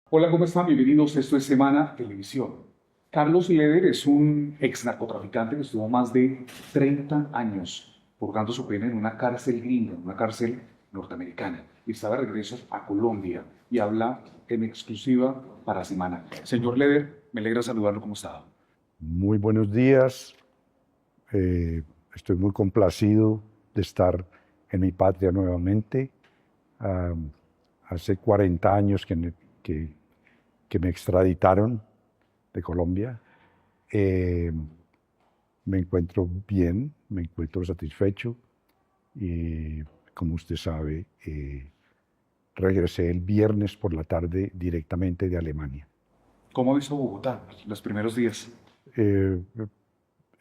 Hola, ¿cómo están? Bienvenidos. Esto es Semana Televisión. Carlos Leder es un ex narcotraficante que estuvo más de 30 años purgando su pena en una cárcel gringa, en una cárcel norteamericana. Y está de regreso a Colombia y habla en exclusiva para Semana. Señor Leder, me alegra saludarlo. ¿Cómo está? Muy buenos días. Estoy muy complacido de estar en mi patria nuevamente. Am, Hace 40 años que me extraditaron de Colombia. Eh, Me encuentro bien, me encuentro satisfecho y, como usted sabe, regresé el viernes por la tarde directamente de Alemania. ¿Cómo ha visto Bogotá los primeros días? Eh,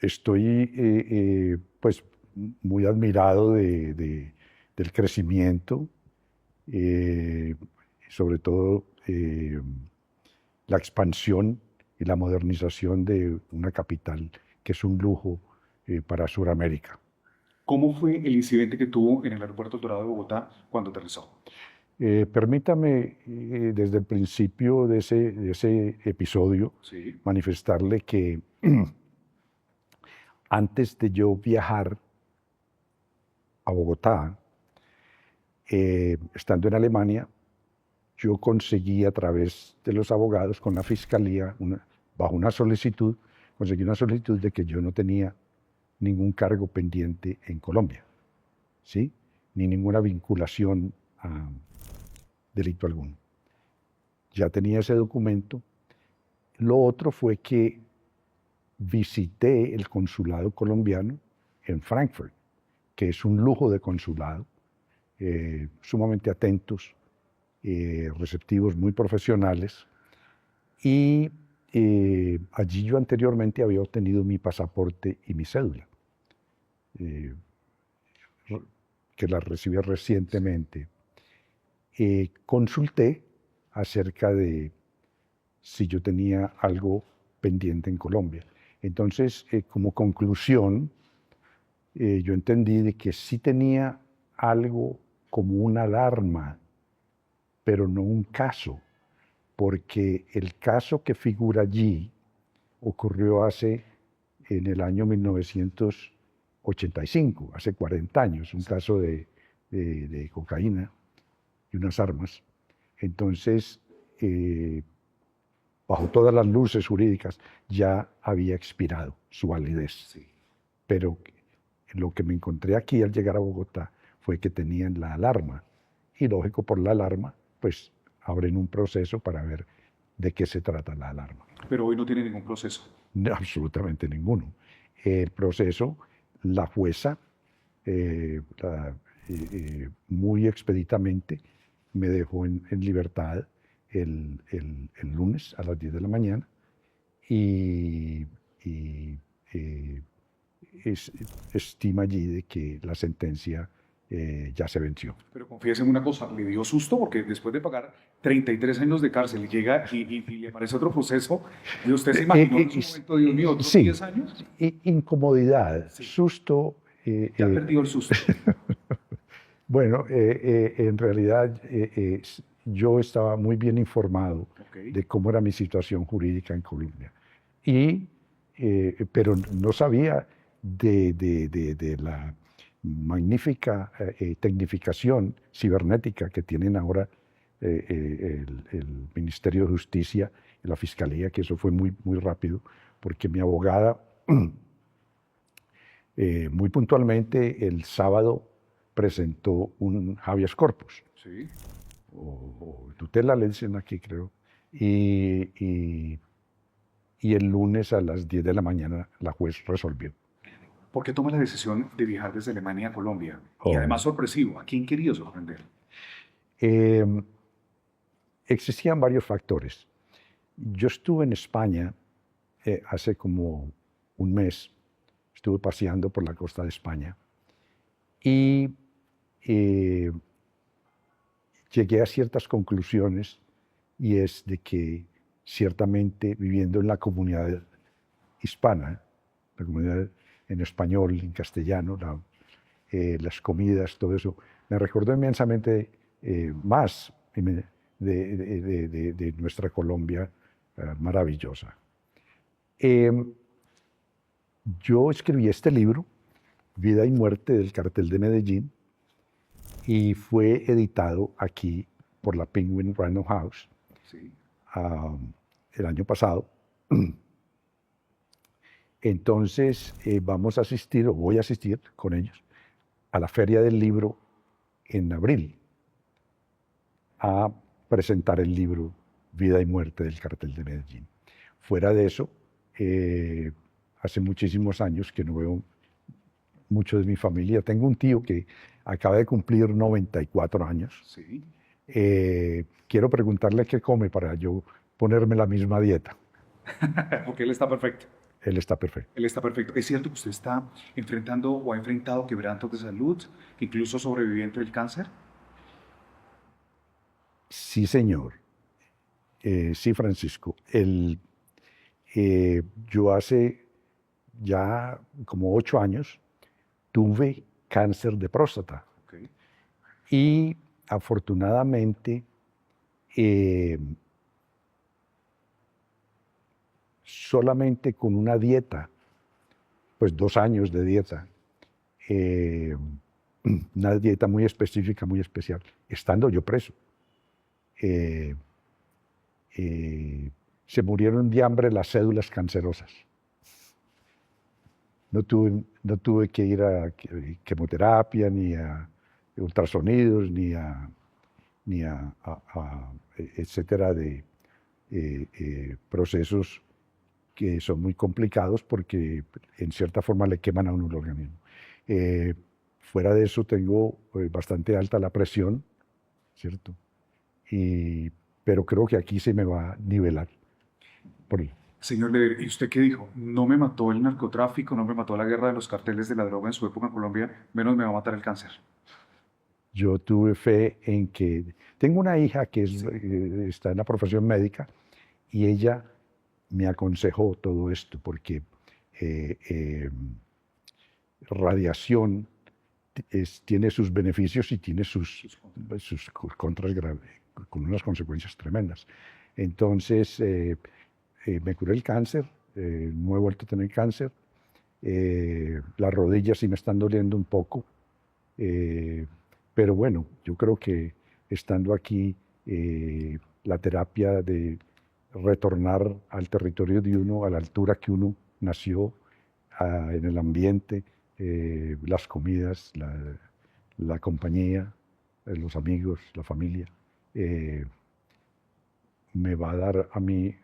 Estoy pues muy admirado del crecimiento, eh, sobre todo la expansión y la modernización de una capital que es un lujo para Sudamérica. ¿Cómo fue el incidente que tuvo en el aeropuerto El Dorado de Bogotá cuando aterrizó? Permítame desde el principio de ese episodio Sí. manifestarle que antes de yo viajar a Bogotá, estando en Alemania, yo conseguí a través de los abogados con la fiscalía, bajo una solicitud, conseguí una solicitud de que yo no tenía ningún cargo pendiente en Colombia, ¿sí? Ni ninguna vinculación a delito alguno. Ya tenía ese documento. Lo otro fue que visité el consulado colombiano en Frankfurt, que es un lujo de consulado, sumamente atentos, receptivos, muy profesionales. Y allí yo anteriormente había obtenido mi pasaporte y mi cédula, eh, que la recibí recientemente. Consulté acerca de si yo tenía algo pendiente en Colombia. Entonces, como conclusión, yo entendí de que sí tenía algo como una alarma, pero no un caso, porque el caso que figura allí ocurrió en el año 1985, hace 40 años, un caso de cocaína y unas armas. Entonces, bajo todas las luces jurídicas, ya había expirado su validez. Sí. Pero lo que me encontré aquí al llegar a Bogotá fue que tenían la alarma. Y lógico, por la alarma, pues abren un proceso para ver de qué se trata la alarma. Pero hoy no tiene ningún proceso. Absolutamente ninguno. El proceso, la jueza, muy expeditamente, me dejó en libertad el lunes a las 10 de la mañana y, y, eh, es- estima allí de que la sentencia ya se venció. Pero confíese en una cosa, le dio susto porque después de pagar 33 años de cárcel llega y le aparece otro proceso y usted se imaginó en su momento, Dios mío, otros Sí, 10 años. incomodidad, Sí, susto. ya perdió el susto. Bueno, en realidad yo estaba muy bien informado Ok. de cómo era mi situación jurídica en Colombia, y, pero no sabía de la magnífica tecnificación cibernética que tienen ahora el Ministerio de Justicia y la Fiscalía, que eso fue muy, muy rápido, porque mi abogada muy puntualmente el sábado presentó un habeas corpus, Sí. o tutela le dicen aquí, creo, y, y- y el lunes a las 10 de la mañana la juez resolvió. ¿Por qué toma la decisión de viajar desde Alemania a Colombia? Y Oh. además sorpresivo, ¿a quién quería sorprender? Eh, Existían varios factores. Yo estuve en España hace como un mes, estuve paseando por la costa de España y eh, llegué a ciertas conclusiones, y es de que ciertamente viviendo en la comunidad hispana, la comunidad en español, en castellano, las comidas, todo eso, me recordó inmensamente más, de nuestra Colombia maravillosa. Yo escribí este libro, Vida y Muerte del Cartel de Medellín, y fue editado aquí por la Penguin Random House Sí. el año pasado. Entonces vamos a asistir, o voy a asistir con ellos, a la Feria del Libro en abril, a presentar el libro Vida y Muerte del Cartel de Medellín. Fuera de eso, hace muchísimos años que no veo mucho de mi familia. Tengo un tío que acaba de cumplir 94 años. Sí. Quiero preguntarle qué come para yo ponerme la misma dieta. Porque él está perfecto. Él está perfecto. Él está perfecto. ¿Es cierto que usted está enfrentando o ha enfrentado quebrantos de salud, incluso sobreviviente del cáncer? Sí, señor. Sí, Francisco. Yo hace ya como 8 años tuve cáncer de próstata. Okay. Y afortunadamente solamente con una dieta, pues 2 años de dieta, una dieta muy específica, muy especial, estando yo preso. Se murieron de hambre las células cancerosas. No tuve que ir a quimioterapia, ni a ultrasonidos, ni a etcétera, de procesos que son muy complicados porque en cierta forma le queman a uno el organismo. Fuera de eso tengo bastante alta la presión, ¿cierto? Pero creo que aquí se me va a nivelar. Señor Leder, ¿y usted qué dijo? No me mató el narcotráfico, no me mató la guerra de los carteles de la droga en su época en Colombia, menos me va a matar el cáncer. Yo tuve fe en que... Tengo una hija que está en la profesión médica y ella me aconsejó todo esto porque radiación tiene sus beneficios y tiene sus contras graves, con unas consecuencias tremendas. Entonces me curé el cáncer, no he vuelto a tener cáncer, las rodillas sí me están doliendo un poco, pero bueno, yo creo que estando aquí, la terapia de retornar al territorio de uno, a la altura que uno nació, en el ambiente, las comidas, la compañía, los amigos, la familia, me va a dar a mí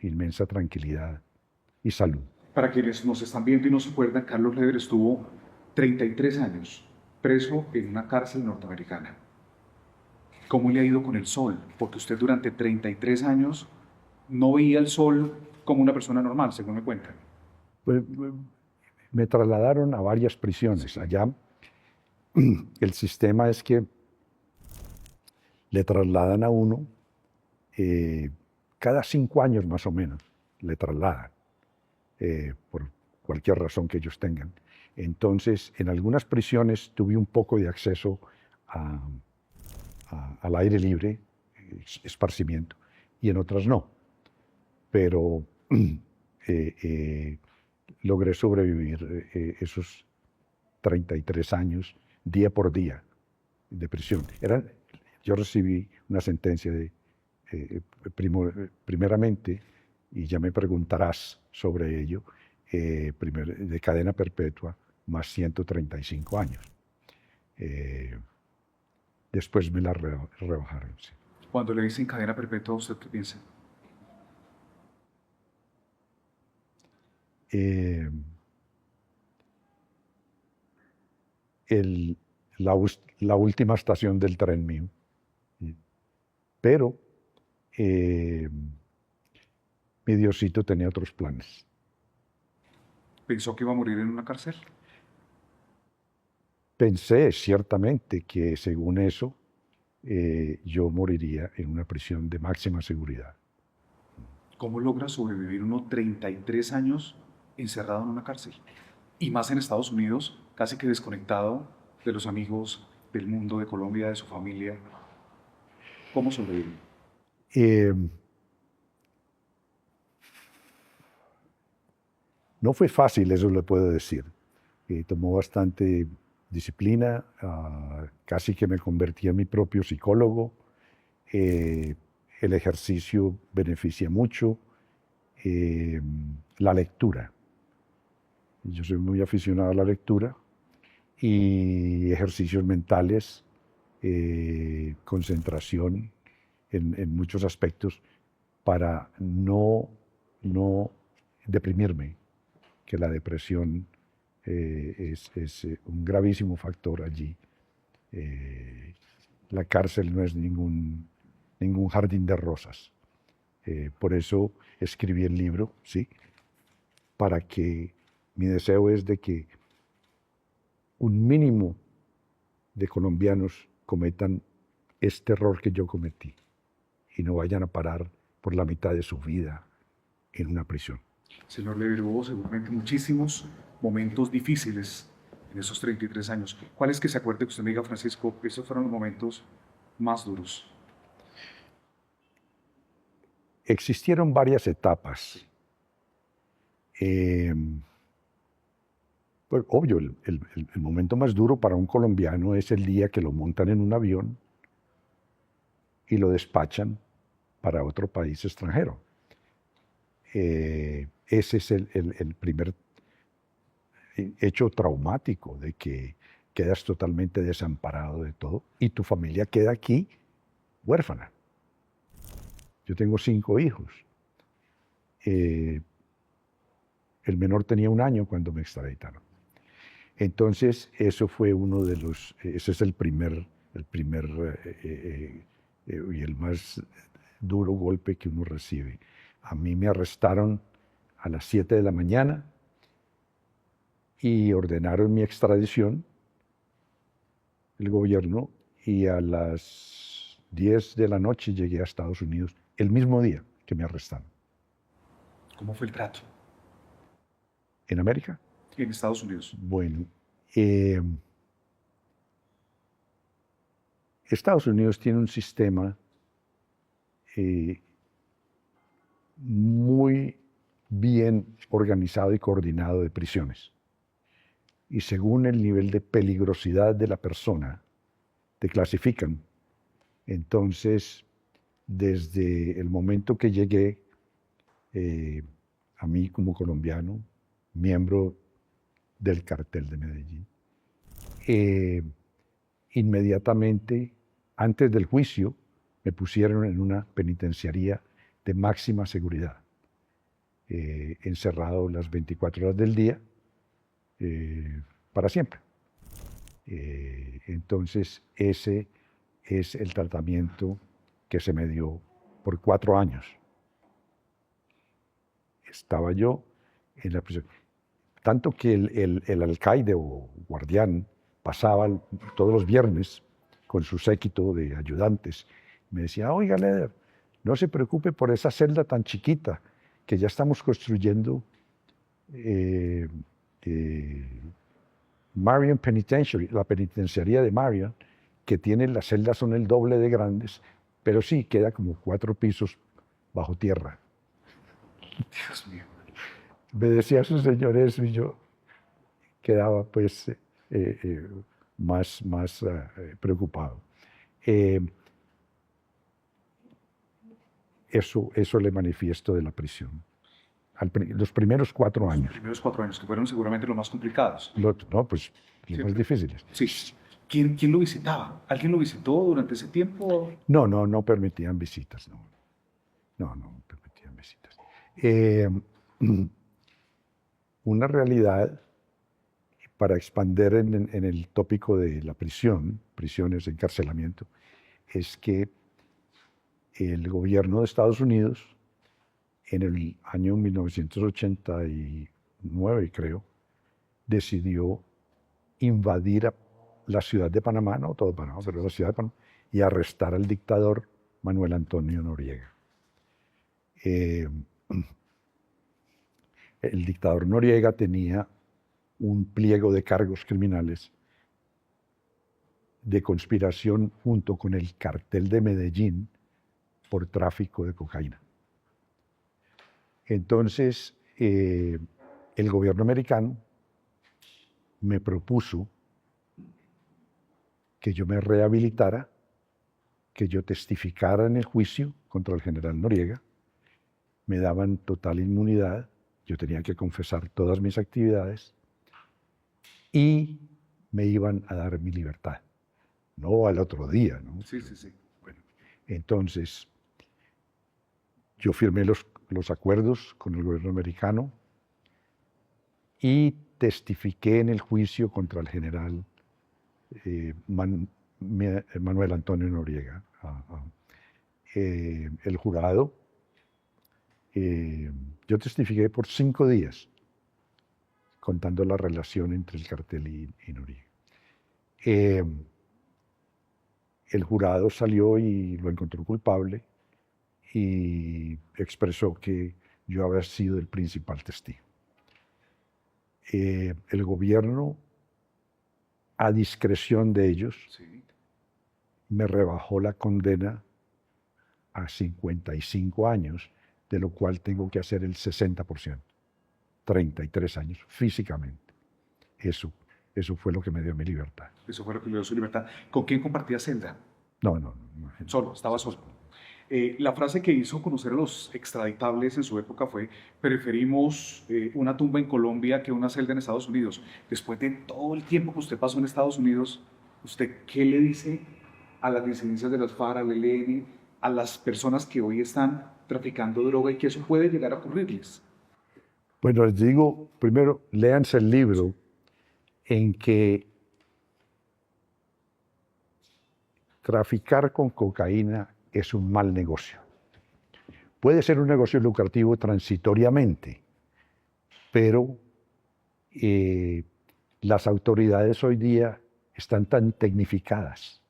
inmensa tranquilidad y salud. Para quienes nos están viendo y no se acuerdan, Carlos Leder estuvo 33 años preso en una cárcel norteamericana. ¿Cómo le ha ido con el sol? Porque usted durante 33 años no veía el sol como una persona normal, según me cuentan. Pues, me trasladaron a varias prisiones. Sí. Allá el sistema es que le trasladan a uno cada 5 años más o menos, le trasladan por cualquier razón que ellos tengan. Entonces, en algunas prisiones tuve un poco de acceso al aire libre, esparcimiento, y en otras no. Pero logré sobrevivir esos 33 años, día por día, de prisión. Yo recibí una sentencia de, primeramente, y ya me preguntarás sobre ello, de cadena perpetua más 135 años. Después me la rebajaron. Sí. Cuando le dicen cadena perpetua, ¿usted qué piensa? La última estación del tren mío. Pero mi Diosito tenía otros planes. ¿Pensó que iba a morir en una cárcel? Pensé ciertamente que según eso yo moriría en una prisión de máxima seguridad. ¿Cómo logra sobrevivir uno 33 años encerrado en una cárcel? Y más en Estados Unidos, casi que desconectado de los amigos, del mundo, de Colombia, de su familia. ¿Cómo sobrevive? Eh, no fue fácil, eso le puedo decir. Tomó bastante disciplina, casi que me convertí en mi propio psicólogo. El ejercicio beneficia mucho. La lectura. Yo soy muy aficionado a la lectura y ejercicios mentales, concentración en muchos aspectos para no deprimirme, que la depresión es un gravísimo factor allí. La cárcel no es ningún jardín de rosas. Por eso escribí el libro, ¿sí? Para que mi deseo es de que un mínimo de colombianos cometan este error que yo cometí y no vayan a parar por la mitad de su vida en una prisión. Señor Ledesma, hubo seguramente muchísimos momentos difíciles en esos 33 años. ¿Cuál es que se acuerde que usted me diga, Francisco, esos fueron los momentos más duros? Existieron varias etapas. Pues, obvio, el momento más duro para un colombiano es el día que lo montan en un avión y lo despachan para otro país extranjero. Ese es el primer hecho traumático de que quedas totalmente desamparado de todo y tu familia queda aquí huérfana. Yo tengo 5 hijos. El menor tenía 1 año cuando me extraditaron. Entonces, eso fue uno de los, ese es el primer y el más duro golpe que uno recibe. A mí me arrestaron a las 7 de la mañana y ordenaron mi extradición, el gobierno, y a las 10 de la noche llegué a Estados Unidos, el mismo día que me arrestaron. ¿Cómo fue el trato ¿En América? en Estados Unidos? Bueno, Estados Unidos tiene un sistema muy bien organizado y coordinado de prisiones. Y según el nivel de peligrosidad de la persona, te clasifican. Entonces, desde el momento que llegué, a mí como colombiano, miembro del cartel de Medellín, inmediatamente, antes del juicio, me pusieron en una penitenciaría de máxima seguridad, encerrado las 24 horas del día, para siempre. Entonces, ese es el tratamiento que se me dio por 4 años. Estaba yo en la prisión. Tanto que el alcaide o guardián pasaba todos los viernes con su séquito de ayudantes. Me decía, oiga, Leder, no se preocupe por esa celda tan chiquita que ya estamos construyendo Marion Penitentiary, la penitenciaría de Marion, que tiene las celdas son el doble de grandes, pero sí queda como 4 pisos bajo tierra. Dios mío. Me decía su señor eso y yo quedaba pues más preocupado. Eso le manifiesto de la prisión. Los primeros 4 años. Los primeros 4 años, que fueron seguramente los más complicados. No, pues los más difíciles. Sí. ¿Quién lo visitaba? ¿Alguien lo visitó durante ese tiempo? No permitían visitas, no permitían visitas. Una realidad, para expander en el tópico de la prisión, prisiones, encarcelamiento, es que el gobierno de Estados Unidos, en el año 1989, creo, decidió invadir la ciudad de Panamá, no todo Panamá, pero la ciudad de Panamá, y arrestar al dictador Manuel Antonio Noriega. El dictador Noriega tenía un pliego de cargos criminales de conspiración junto con el cartel de Medellín por tráfico de cocaína. Entonces, el gobierno americano me propuso que yo me rehabilitara, que yo testificara en el juicio contra el general Noriega. Me daban total inmunidad, yo tenía que confesar todas mis actividades y me iban a dar mi libertad, no al otro día, ¿no? Sí, sí, sí. Bueno, entonces, yo firmé los acuerdos con el gobierno americano y testifiqué en el juicio contra el general Manuel Antonio Noriega. El jurado, yo testifiqué por 5 días, contando la relación entre el cartel y Noriega. El jurado salió y lo encontró culpable y expresó que yo había sido el principal testigo. El gobierno, a discreción de ellos, Sí. me rebajó la condena a 55 años, de lo cual tengo que hacer el 60%, 33 años físicamente. Eso fue lo que me dio mi libertad. Eso fue lo que le dio su libertad. ¿Con quién compartía celda? No. Solo, estaba solo. La frase que hizo conocer a los extraditables en su época fue: preferimos una tumba en Colombia que una celda en Estados Unidos. Después de todo el tiempo que usted pasó en Estados Unidos, ¿usted qué le dice a las disidencias de las FARC, al ELN, a las personas que hoy están traficando droga y que eso puede llegar a ocurrirles? Bueno, les digo, primero, léanse el libro en que traficar con cocaína es un mal negocio. Puede ser un negocio lucrativo transitoriamente, pero las autoridades hoy día están tan tecnificadas.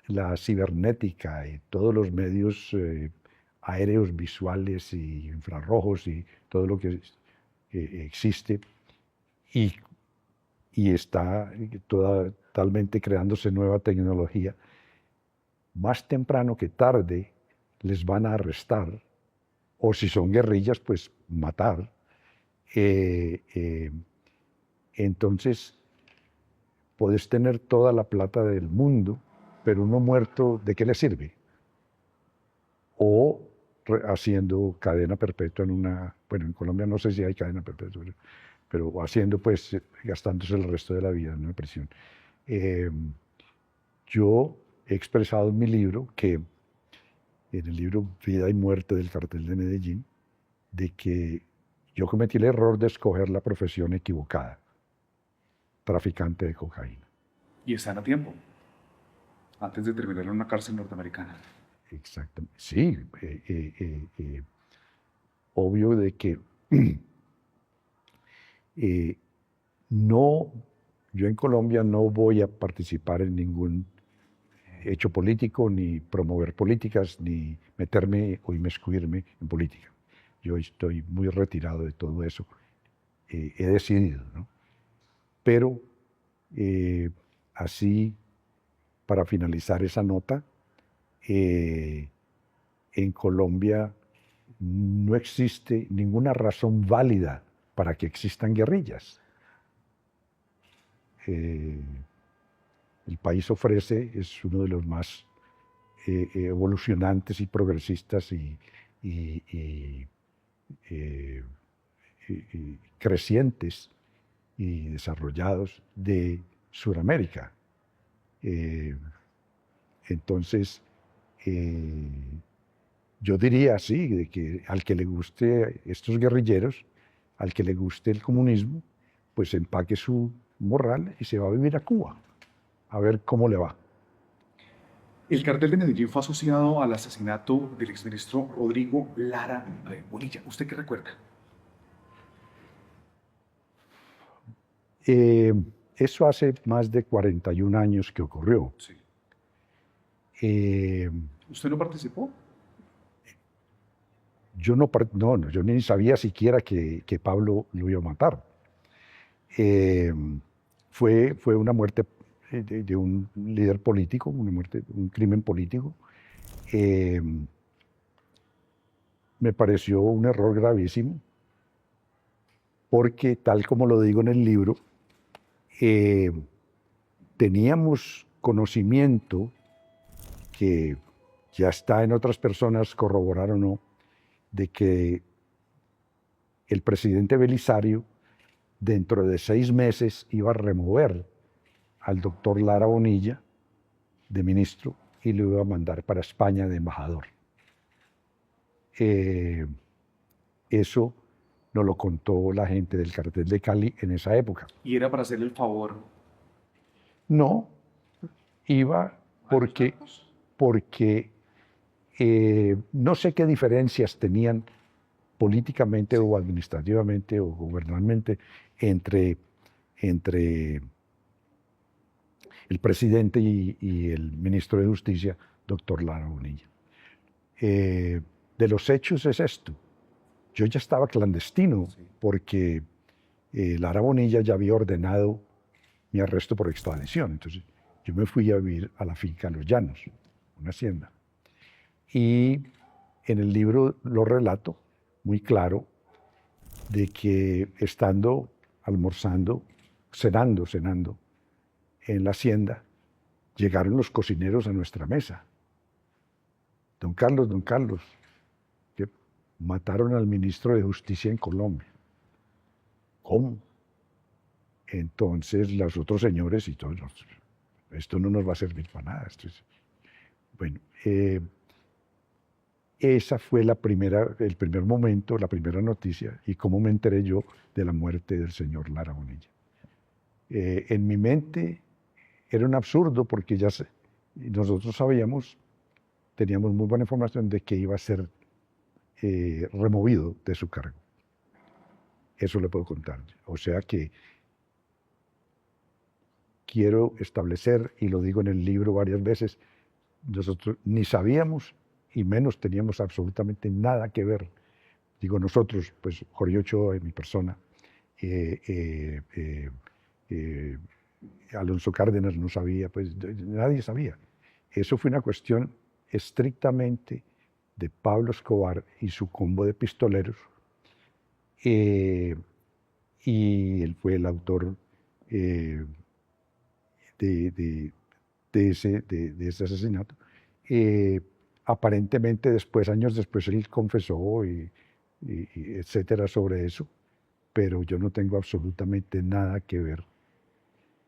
La cibernética y todos los medios aéreos, visuales y infrarrojos y todo lo que existe y está totalmente creándose nueva tecnología, más temprano que tarde les van a arrestar, o si son guerrillas, pues matar. Entonces, puedes tener toda la plata del mundo, pero uno muerto, ¿de qué le sirve? O haciendo cadena perpetua bueno, en Colombia no sé si hay cadena perpetua, pero haciendo, pues, gastándose el resto de la vida en una prisión. Yo he expresado en mi libro en el libro Vida y Muerte del Cartel de Medellín, de que yo cometí el error de escoger la profesión equivocada, traficante de cocaína. Y están a tiempo, antes de terminar en una cárcel norteamericana. Exactamente. Sí, obvio de que yo en Colombia no voy a participar en ningún hecho político, ni promover políticas, ni meterme o inmiscuirme en política. Yo estoy muy retirado de todo eso. He decidido, ¿no? Pero así, para finalizar esa nota, en Colombia no existe ninguna razón válida para que existan guerrillas. El país es uno de los más evolucionantes y progresistas y crecientes y desarrollados de Sudamérica. Entonces, yo diría así, de que al que le guste estos guerrilleros, al que le guste el comunismo, pues empaque su morral y se va a vivir a Cuba, a ver cómo le va. El cartel de Medellín fue asociado al asesinato del exministro Rodrigo Lara Bonilla. ¿Usted qué recuerda? Eso hace más de 41 años que ocurrió. Sí. Eh, ¿Usted no participó? yo ni sabía siquiera que Pablo lo iba a matar. Fue una muerte de un líder político, un crimen político. eh, me pareció un error gravísimo, porque tal como lo digo en el libro, eh, teníamos conocimiento, que ya está en otras personas corroborar o no, de que el presidente Belisario dentro de 6 meses iba a remover al doctor Lara Bonilla de ministro y lo iba a mandar para España de embajador. Eso nos lo contó la gente del cartel de Cali en esa época. Y era para hacerle el favor. No, iba porque no sé qué diferencias tenían políticamente o administrativamente o gubernamentalmente entre el presidente y el ministro de Justicia, doctor Lara Bonilla. De los hechos es esto. Yo ya estaba clandestino porque Lara Bonilla ya había ordenado mi arresto por extradición. Entonces yo me fui a vivir a la finca Los Llanos, una hacienda. Y en el libro lo relato muy claro, de que estando almorzando, cenando en la hacienda, llegaron los cocineros a nuestra mesa. Don Carlos, que mataron al ministro de Justicia en Colombia. ¿Cómo? Entonces los otros señores y todos, esto no nos va a servir para nada. Bueno, esa fue el primer momento, la primera noticia, y cómo me enteré yo de la muerte del señor Lara Bonilla. En mi mente era un absurdo porque nosotros sabíamos, teníamos muy buena información de que iba a ser removido de su cargo. Eso le puedo contar. O sea que quiero establecer, y lo digo en el libro varias veces, nosotros ni sabíamos y menos teníamos absolutamente nada que ver. Digo nosotros, pues Jorge Ochoa y mi persona, Alonso Cárdenas no sabía, pues nadie sabía. Eso fue una cuestión estrictamente de Pablo Escobar y su combo de pistoleros, y él fue el autor de ese asesinato. Aparentemente después, años después, él confesó y etcétera sobre eso, pero yo no tengo absolutamente nada que ver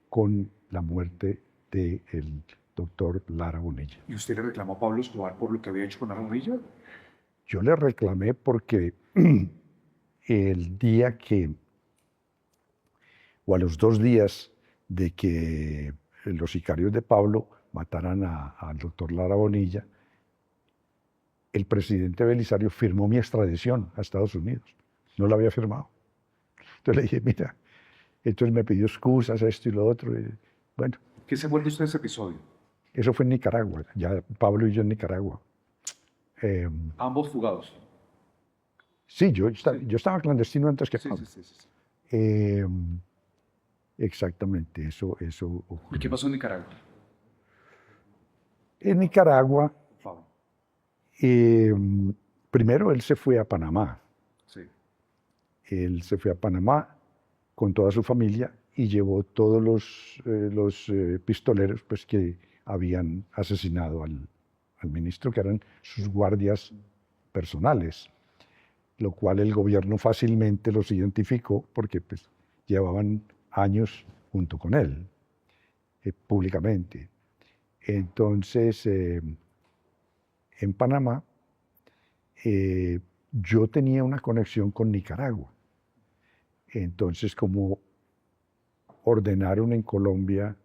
con la muerte del doctor Lara Bonilla. ¿Y usted le reclamó a Pablo Escobar por lo que había hecho con Lara Bonilla? Yo le reclamé porque el día o a los 2 días de que los sicarios de Pablo mataran al doctor Lara Bonilla, el presidente Belisario firmó mi extradición a Estados Unidos. No la había firmado. Entonces le dije, mira, entonces me pidió excusas, esto y lo otro. Y, bueno. ¿Qué se acuerda usted de ese episodio? Eso fue en Nicaragua, ya Pablo y yo en Nicaragua. Ambos fugados. Sí, yo estaba clandestino antes que Pablo. Sí. Exactamente, eso ocurrió. ¿Y qué pasó en Nicaragua? En Nicaragua, Pablo. primero él se fue a Panamá. Sí. Él se fue a Panamá con toda su familia y llevó todos los pistoleros pues, que habían asesinado al ministro, que eran sus guardias personales, lo cual el gobierno fácilmente los identificó porque pues, llevaban años junto con él, públicamente. Entonces, en Panamá, yo tenía una conexión con Nicaragua. Entonces, como ordenaron en Colombia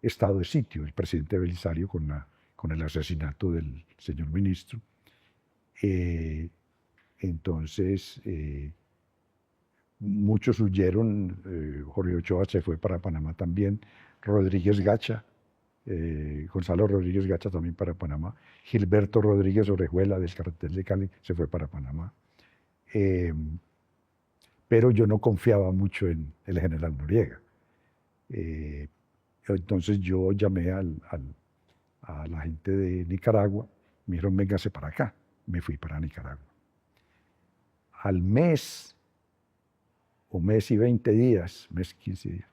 estado de sitio, el presidente Belisario con el asesinato del señor ministro, entonces muchos huyeron. Jorge Ochoa se fue para Panamá también, Rodríguez Gacha, Gonzalo Rodríguez Gacha también para Panamá, Gilberto Rodríguez Orejuela del cartel de Cali se fue para Panamá. Pero yo no confiaba mucho en el general Noriega. Entonces yo llamé al a la gente de Nicaragua. Me dijeron, véngase para acá. Me fui para Nicaragua. Al mes, o mes y 20 días, mes y 15 días,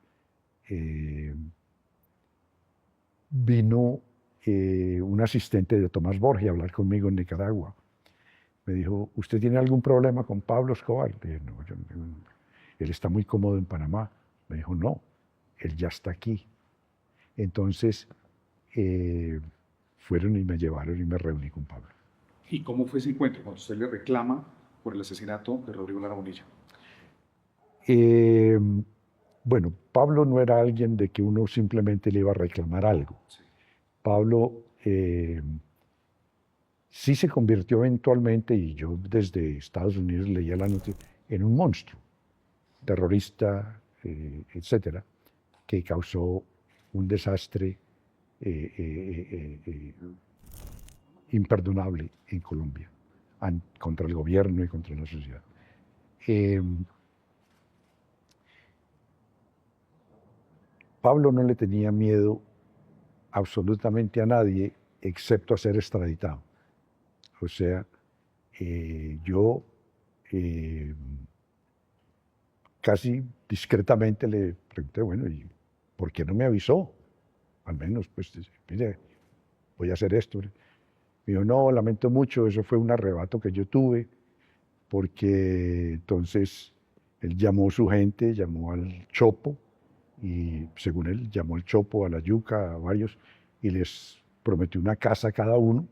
vino un asistente de Tomás Borges a hablar conmigo en Nicaragua. Me dijo, ¿usted tiene algún problema con Pablo Escobar? Le dije, no, él está muy cómodo en Panamá. Me dijo, no, él ya está aquí. Entonces, fueron y me llevaron y me reuní con Pablo. ¿Y cómo fue ese encuentro cuando usted le reclama por el asesinato de Rodrigo Lara Bonilla? Bueno, Pablo no era alguien de que uno simplemente le iba a reclamar algo. Sí. Pablo sí se convirtió eventualmente, y yo desde Estados Unidos leía la noticia, en un monstruo, terrorista, etcétera, que causó un desastre imperdonable en Colombia, contra el gobierno y contra la sociedad. Pablo no le tenía miedo absolutamente a nadie, excepto a ser extraditado. O sea, yo casi discretamente le pregunté, bueno, ¿y por qué no me avisó? Al menos, pues, mire, voy a hacer esto. Me dijo, no, lamento mucho, eso fue un arrebato que yo tuve, porque entonces él llamó a su gente, llamó al Chopo, y según él, llamó al Chopo, a la Yuca, a varios, y les prometió una casa a cada uno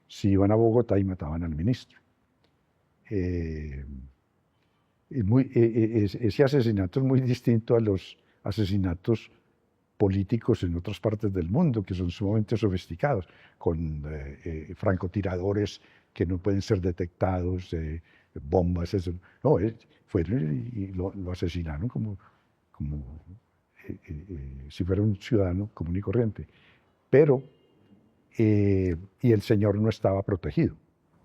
si iban a Bogotá y mataban al ministro. Ese asesinato es muy distinto a los asesinatos políticos en otras partes del mundo, que son sumamente sofisticados, con francotiradores que no pueden ser detectados, bombas, eso. No, fueron y lo asesinaron como si fuera un ciudadano común y corriente. Pero, y el señor no estaba protegido,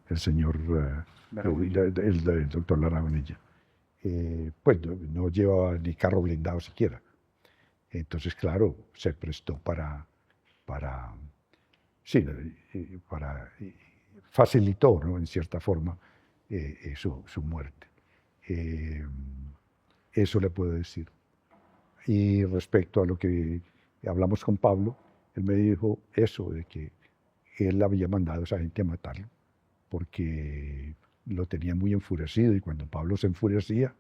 el señor, el doctor Lara Bonilla. Pues no llevaba ni carro blindado siquiera. Entonces, claro, se prestó sí, facilitó, ¿no?, en cierta forma, su muerte. Eso le puedo decir. Y respecto a lo que hablamos con Pablo, él me dijo eso, de que él había mandado a esa gente a matarlo, porque lo tenía muy enfurecido, y cuando Pablo se enfurecía,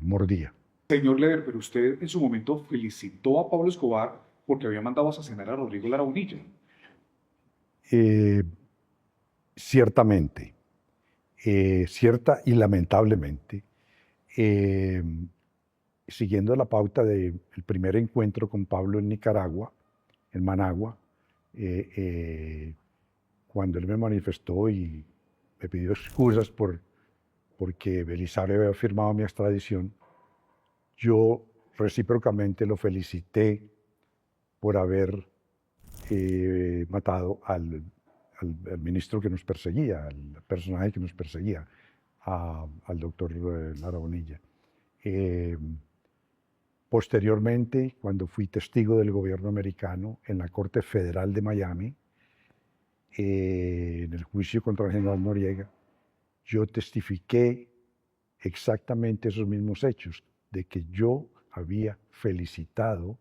mordía. Señor Leder, pero usted en su momento felicitó a Pablo Escobar porque había mandado a asesinar a Rodrigo Lara Bonilla. Ciertamente, cierta y lamentablemente, siguiendo la pauta del primer encuentro con Pablo en Nicaragua, en Managua, cuando él me manifestó y me pidió excusas porque Belisario había firmado mi extradición, yo recíprocamente lo felicité por haber matado al ministro que nos perseguía, al personaje que nos perseguía, al doctor Lara Bonilla. Posteriormente, cuando fui testigo del gobierno americano en la Corte Federal de Miami, en el juicio contra el general Noriega, yo testifiqué exactamente esos mismos hechos, de que yo había felicitado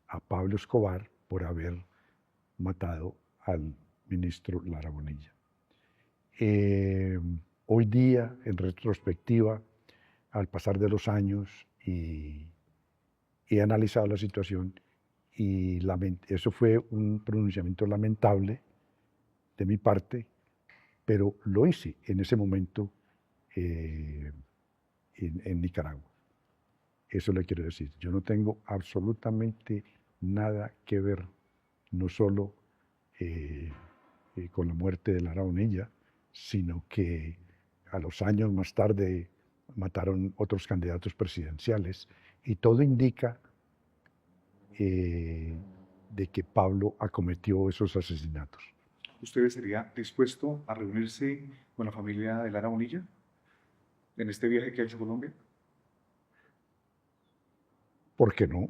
a Pablo Escobar por haber matado al ministro Lara Bonilla. Hoy día, en retrospectiva, al pasar de los años, y he analizado la situación, y eso fue un pronunciamiento lamentable de mi parte, pero lo hice en ese momento en Nicaragua. Eso le quiero decir. Yo no tengo absolutamente nada que ver, no solo con la muerte de Lara Bonilla, sino que a los años más tarde mataron otros candidatos presidenciales, y todo indica de que Pablo acometió esos asesinatos. ¿Usted estaría dispuesto a reunirse con la familia de Lara Bonilla en este viaje que ha hecho a Colombia? ¿Por qué no?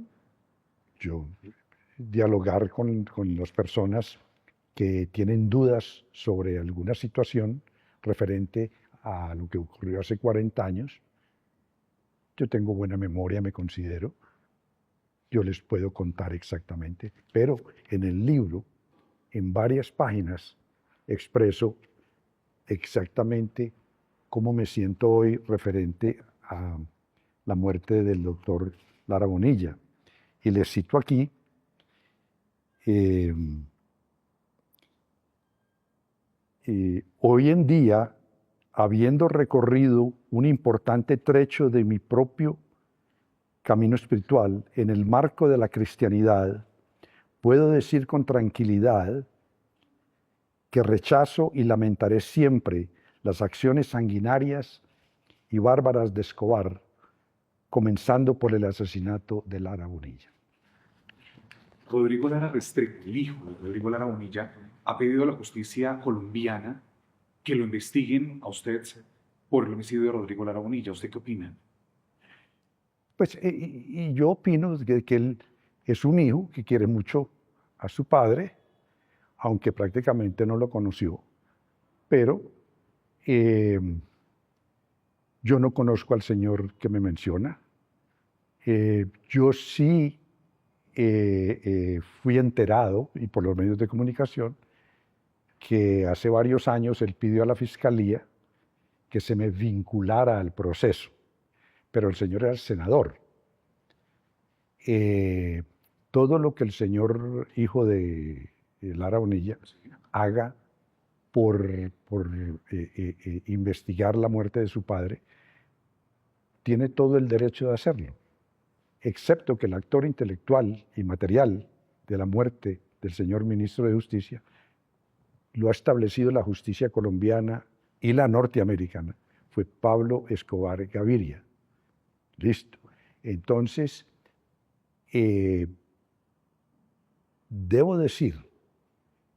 Yo dialogar con las personas que tienen dudas sobre alguna situación referente a lo que ocurrió hace 40 años. Yo tengo buena memoria, me considero. Yo les puedo contar exactamente, pero en el libro, en varias páginas, expreso exactamente cómo me siento hoy referente a la muerte del doctor Lara Bonilla. Y les cito aquí hoy en día, habiendo recorrido un importante trecho de mi propio camino espiritual en el marco de la cristianidad, puedo decir con tranquilidad que rechazo y lamentaré siempre las acciones sanguinarias y bárbaras de Escobar, comenzando por el asesinato de Lara Bonilla. Rodrigo Lara Restrepo, el hijo de Rodrigo Lara Bonilla, ha pedido a la justicia colombiana que lo investiguen a usted por el homicidio de Rodrigo Lara Bonilla. ¿Usted qué opina? Pues y yo opino que él es un hijo que quiere mucho a su padre, aunque prácticamente no lo conoció, pero yo no conozco al señor que me menciona. Yo sí fui enterado, y por los medios de comunicación, que hace varios años él pidió a la fiscalía que se me vinculara al proceso, pero el señor era el senador. Todo lo que el señor hijo de Lara Bonilla haga por investigar la muerte de su padre, tiene todo el derecho de hacerlo, excepto que el actor intelectual y material de la muerte del señor ministro de Justicia lo ha establecido la justicia colombiana y la norteamericana, fue Pablo Escobar Gaviria. Listo. Entonces, debo decir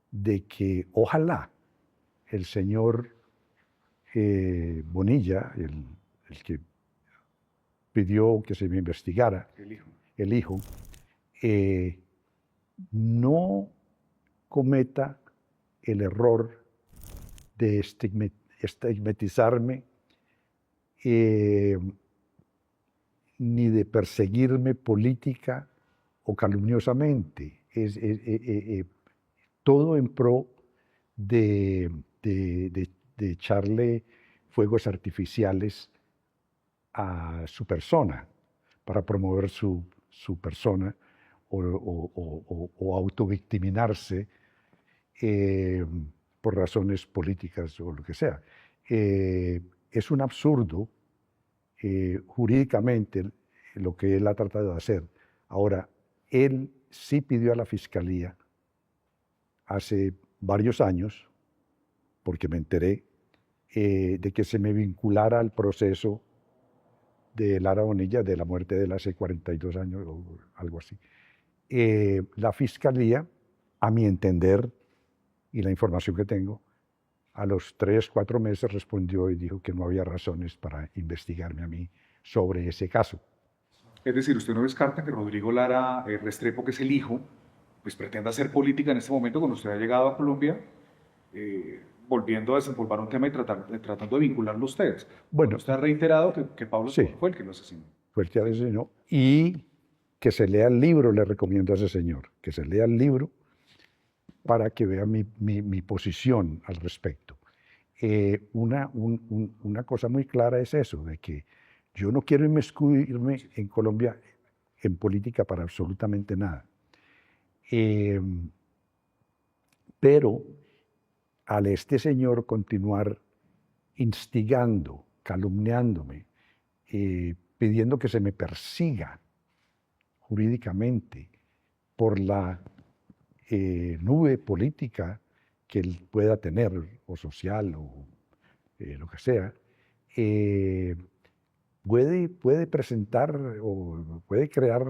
de que ojalá el señor Bonilla, el que pidió que se me investigara, el hijo, no cometa el error de estigmatizarme ni de perseguirme política o calumniosamente. Todo en pro de echarle fuegos artificiales a su persona, para promover su persona o autovictiminarse por razones políticas o lo que sea. Es un absurdo jurídicamente lo que él ha tratado de hacer. Ahora, él sí pidió a la fiscalía hace varios años, porque me enteré, de que se me vinculara al proceso de Lara Bonilla, de la muerte de él hace 42 años o algo así. La fiscalía, a mi entender, y la información que tengo, a los 3, 4 meses respondió y dijo que no había razones para investigarme a mí sobre ese caso. Es decir, usted no descarta que Rodrigo Lara Restrepo, que es el hijo, pues pretenda hacer política en este momento cuando usted ha llegado a Colombia, volviendo a desempolvar un tema y tratando de vincularlo a ustedes. Bueno, usted ha reiterado que Pablo sí, fue el que lo asesinó. Fue el que lo asesinó. Y que se lea el libro, le recomiendo a ese señor, que se lea el libro para que vea mi posición al respecto. Una cosa muy clara es eso, de que yo no quiero inmiscuirme en Colombia en política para absolutamente nada. Pero al este señor continuar instigando, calumniándome, pidiendo que se me persiga jurídicamente por la nube política que él pueda tener, o social, o lo que sea, puede presentar o puede crear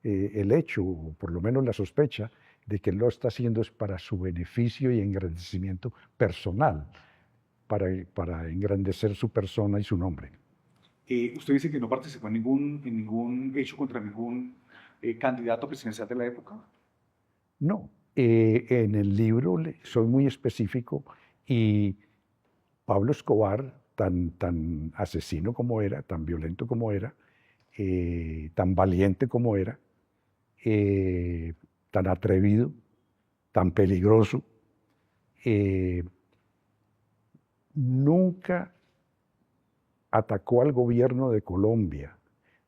el hecho, o por lo menos la sospecha, de que él lo está haciendo es para su beneficio y engrandecimiento personal, para engrandecer su persona y su nombre. Usted dice que no participó en ningún hecho contra ningún candidato presidencial de la época. No, en el libro soy muy específico y Pablo Escobar, tan asesino como era, tan violento como era, tan valiente como era, tan atrevido, tan peligroso, eh, nunca atacó al gobierno de Colombia,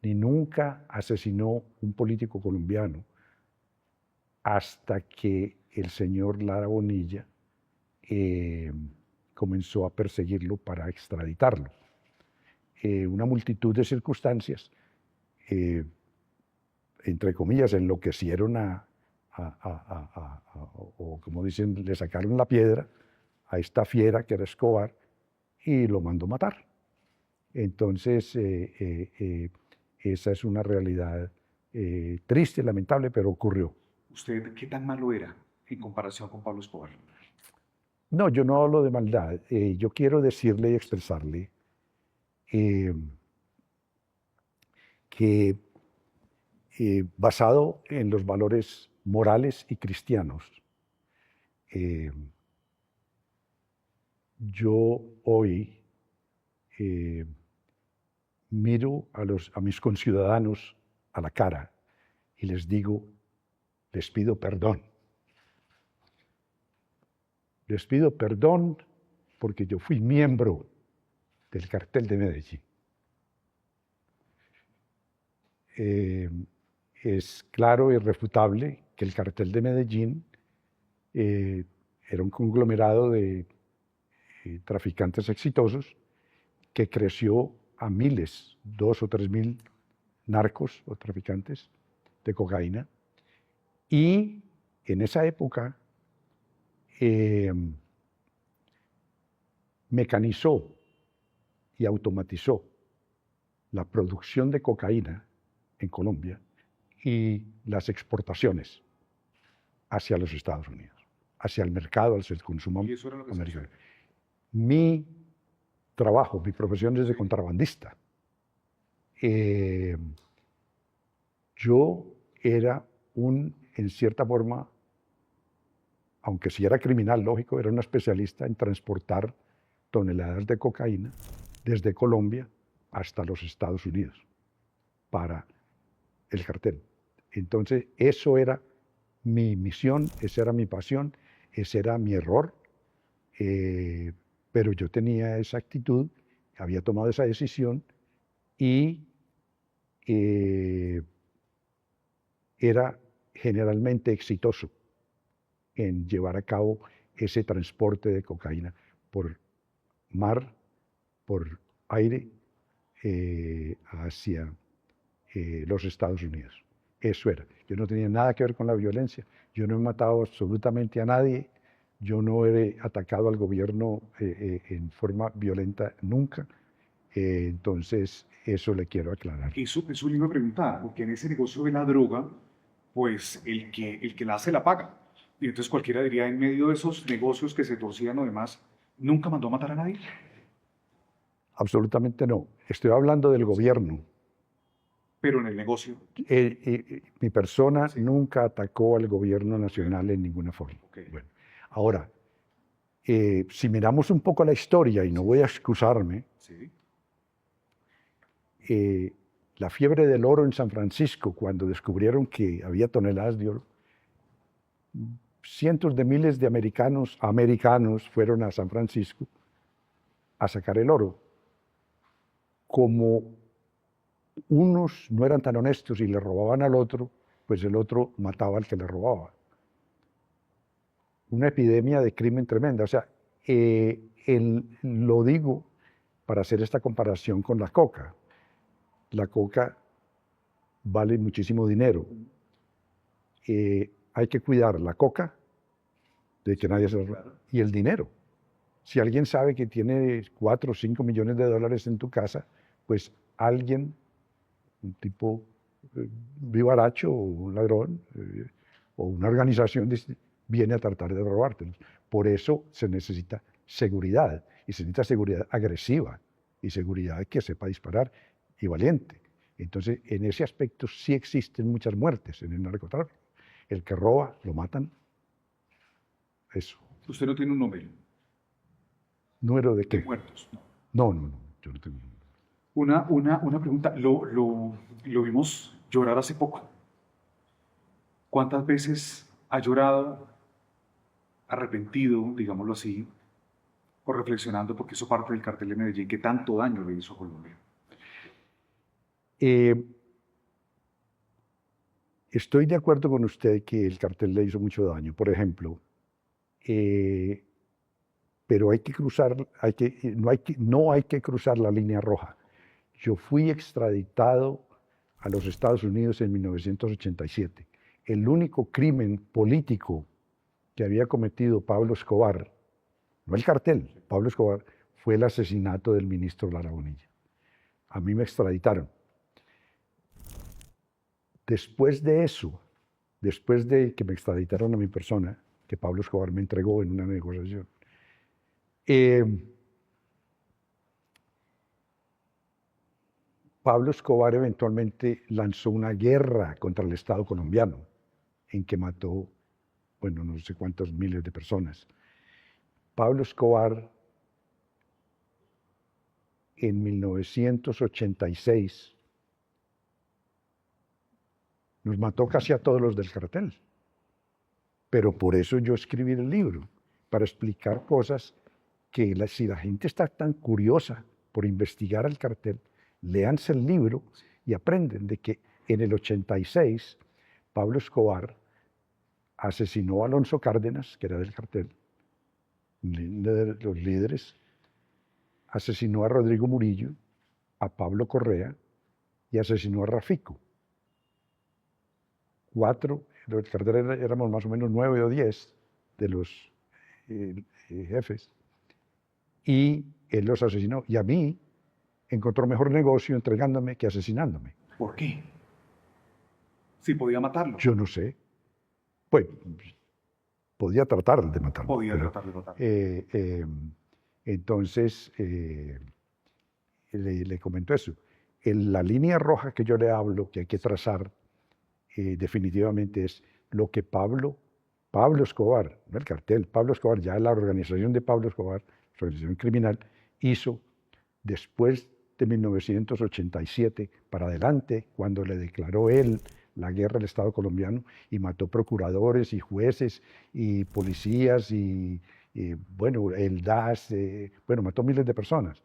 ni nunca asesinó un político colombiano, hasta que el señor Lara Bonilla comenzó a perseguirlo para extraditarlo. Una multitud de circunstancias, entre comillas, enloquecieron o como dicen, le sacaron la piedra a esta fiera que era Escobar y lo mandó matar. Entonces, esa es una realidad triste, lamentable, pero ocurrió. ¿Usted qué tan malo era en comparación con Pablo Escobar? No, yo no hablo de maldad. Yo quiero decirle y expresarle que basado en los valores morales y cristianos, yo hoy miro a mis conciudadanos a la cara y les digo, les pido perdón. Les pido perdón porque yo fui miembro del cartel de Medellín. Es claro e irrefutable que el cartel de Medellín era un conglomerado de traficantes exitosos que creció a miles, 2 o 3 mil narcos o traficantes de cocaína. Y en esa época mecanizó y automatizó la producción de cocaína en Colombia y las exportaciones hacia los Estados Unidos, hacia el mercado, hacia el consumo ¿Y eso era lo que se americano. hacía? Mi trabajo, mi profesión es de contrabandista. Yo era en cierta forma, aunque sí era criminal, lógico, era un especialista en transportar toneladas de cocaína desde Colombia hasta los Estados Unidos para el cartel. Entonces, eso era mi misión, esa era mi pasión, ese era mi error, pero yo tenía esa actitud, había tomado esa decisión y era generalmente exitoso en llevar a cabo ese transporte de cocaína por mar, por aire, hacia los Estados Unidos. Eso era. Yo no tenía nada que ver con la violencia, yo no he matado absolutamente a nadie, yo no he atacado al gobierno en forma violenta nunca, entonces eso le quiero aclarar. Eso le iba a preguntar, porque en ese negocio de la droga, pues el que la hace la paga. Y entonces cualquiera diría, en medio de esos negocios que se torcían o demás, ¿nunca mandó a matar a nadie? Absolutamente no. Estoy hablando del gobierno. Pero en el negocio. Mi persona Sí. nunca atacó al gobierno nacional en ninguna forma. Okay. Bueno, ahora, si miramos un poco la historia, y no voy a excusarme, Sí. La fiebre del oro en San Francisco, cuando descubrieron que había toneladas de oro, cientos de miles de americanos fueron a San Francisco a sacar el oro. Como unos no eran tan honestos y le robaban al otro, pues el otro mataba al que le robaba. Una epidemia de crimen tremenda. O sea, lo digo para hacer esta comparación con la coca. La coca vale muchísimo dinero. Hay que cuidar la coca de que nadie se la robe, y el dinero. Si alguien sabe que tiene 4 o 5 millones de dólares en tu casa, pues alguien, un tipo vivaracho o un ladrón o una organización viene a tratar de robártelos. Por eso se necesita seguridad, y se necesita seguridad agresiva y seguridad que sepa disparar y valiente. Entonces, en ese aspecto sí existen muchas muertes en el narcotráfico. El que roba, lo matan. Eso. Usted no tiene un número ¿Número de de qué? muertos. No. No, yo no tengo. Una pregunta. Lo vimos llorar hace poco. ¿Cuántas veces ha llorado, arrepentido, digámoslo así, o reflexionando porque hizo parte del cartel de Medellín que tanto daño le hizo a Colombia? Estoy de acuerdo con usted que el cartel le hizo mucho daño. Por ejemplo, pero hay que cruzar, no hay que cruzar la línea roja. Yo fui extraditado a los Estados Unidos en 1987. El único crimen político que había cometido Pablo Escobar, no el cartel, Pablo Escobar, fue el asesinato del ministro Lara Bonilla. A mí me extraditaron. Después de eso, después de que me extraditaron a mi persona, que Pablo Escobar me entregó en una negociación, Pablo Escobar eventualmente lanzó una guerra contra el Estado colombiano, en que mató, bueno, no sé cuántos miles de personas. Pablo Escobar, en 1986, nos mató casi a todos los del cartel. Pero por eso yo escribí el libro, para explicar cosas que si la gente está tan curiosa por investigar el cartel, léanse el libro y aprenden de que en el 86 Pablo Escobar asesinó a Alonso Cárdenas, que era del cartel, de los líderes, asesinó a Rodrigo Murillo, a Pablo Correa y asesinó a Rafico. 4, del cartel éramos más o menos 9 o 10 de los jefes, y él los asesinó. Y a mí encontró mejor negocio entregándome que asesinándome. ¿Por qué? Si podía matarlo. Yo no sé. Pues podía tratar de matarlo. Podía tratar de matarlo. Entonces, le comento eso. La línea roja que yo le hablo, que hay que trazar, definitivamente es lo que Pablo Escobar, no el cartel, Pablo Escobar, ya la organización de Pablo Escobar, la organización criminal, hizo después de 1987 para adelante, cuando le declaró él la guerra al Estado colombiano y mató procuradores y jueces y policías y bueno, el DAS, bueno, mató miles de personas.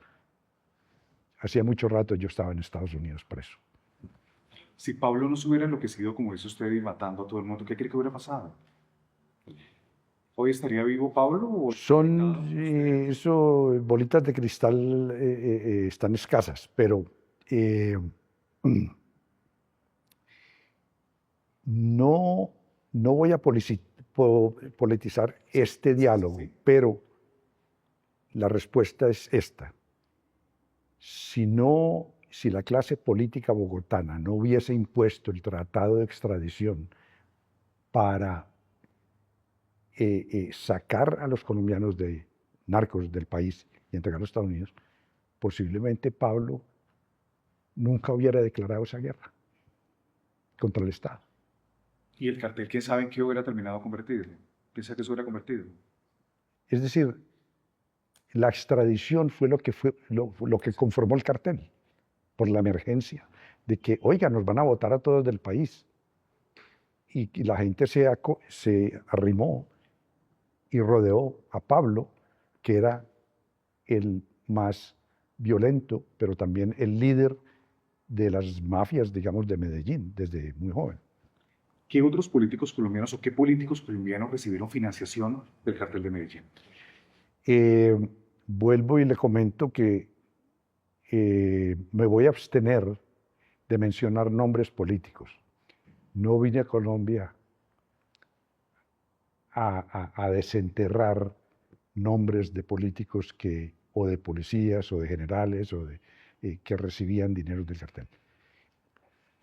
Hacía mucho rato yo estaba en Estados Unidos preso. Si Pablo no se hubiera enloquecido como dice usted y matando a todo el mundo, ¿qué cree que hubiera pasado? ¿Hoy estaría vivo Pablo? ¿O Son eso, bolitas de cristal están escasas, pero no voy a politizar este diálogo, sí. pero la respuesta es esta. Si la clase política bogotana no hubiese impuesto el tratado de extradición para sacar a los colombianos de narcos del país y entregarlos a Estados Unidos, posiblemente Pablo nunca hubiera declarado esa guerra contra el Estado. ¿Y el cartel quién sabe en qué hubiera terminado convertido? ¿Piensa que se hubiera convertido? Es decir, la extradición fue lo que conformó el cartel, por la emergencia de que, oiga, nos van a votar a todos del país. Y la gente se arrimó y rodeó a Pablo, que era el más violento, pero también el líder de las mafias, digamos, de Medellín, desde muy joven. ¿Qué otros políticos colombianos o qué políticos colombianos recibieron financiación del cartel de Medellín? Vuelvo y le comento que me voy a abstener de mencionar nombres políticos. No vine a Colombia a desenterrar nombres de políticos o de policías o de generales que recibían dinero del cartel.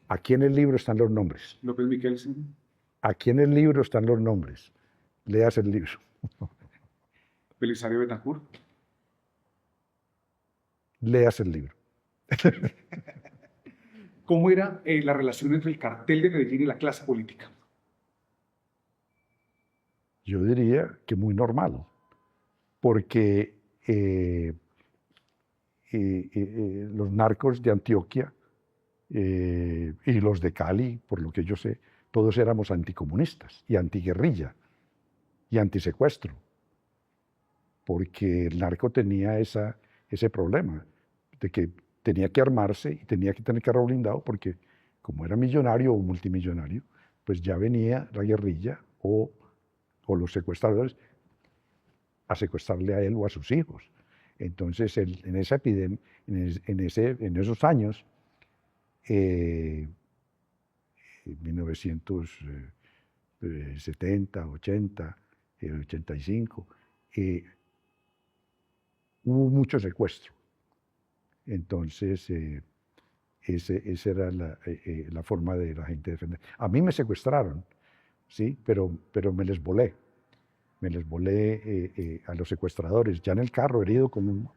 Aquí en el libro están los nombres. López Michelsen. Aquí en el libro están los nombres. Leas el libro. Belisario Betancourt. Leas el libro. ¿Cómo era la relación entre el cartel de Medellín y la clase política? Yo diría que muy normal, porque los narcos de Antioquia y los de Cali, por lo que yo sé, todos éramos anticomunistas y antiguerrilla y antisecuestro, porque el narco tenía ese problema de que tenía que armarse y tenía que tener carro blindado porque como era millonario o multimillonario, pues ya venía la guerrilla o los secuestradores a secuestrarle a él o a sus hijos. Entonces, en esa epidemia, en esos años, 1970, 80, 85, hubo mucho secuestro. Entonces, esa era la forma de la gente defender. A mí me secuestraron, sí, pero me les volé. Me les volé a los secuestradores, ya en el carro, herido me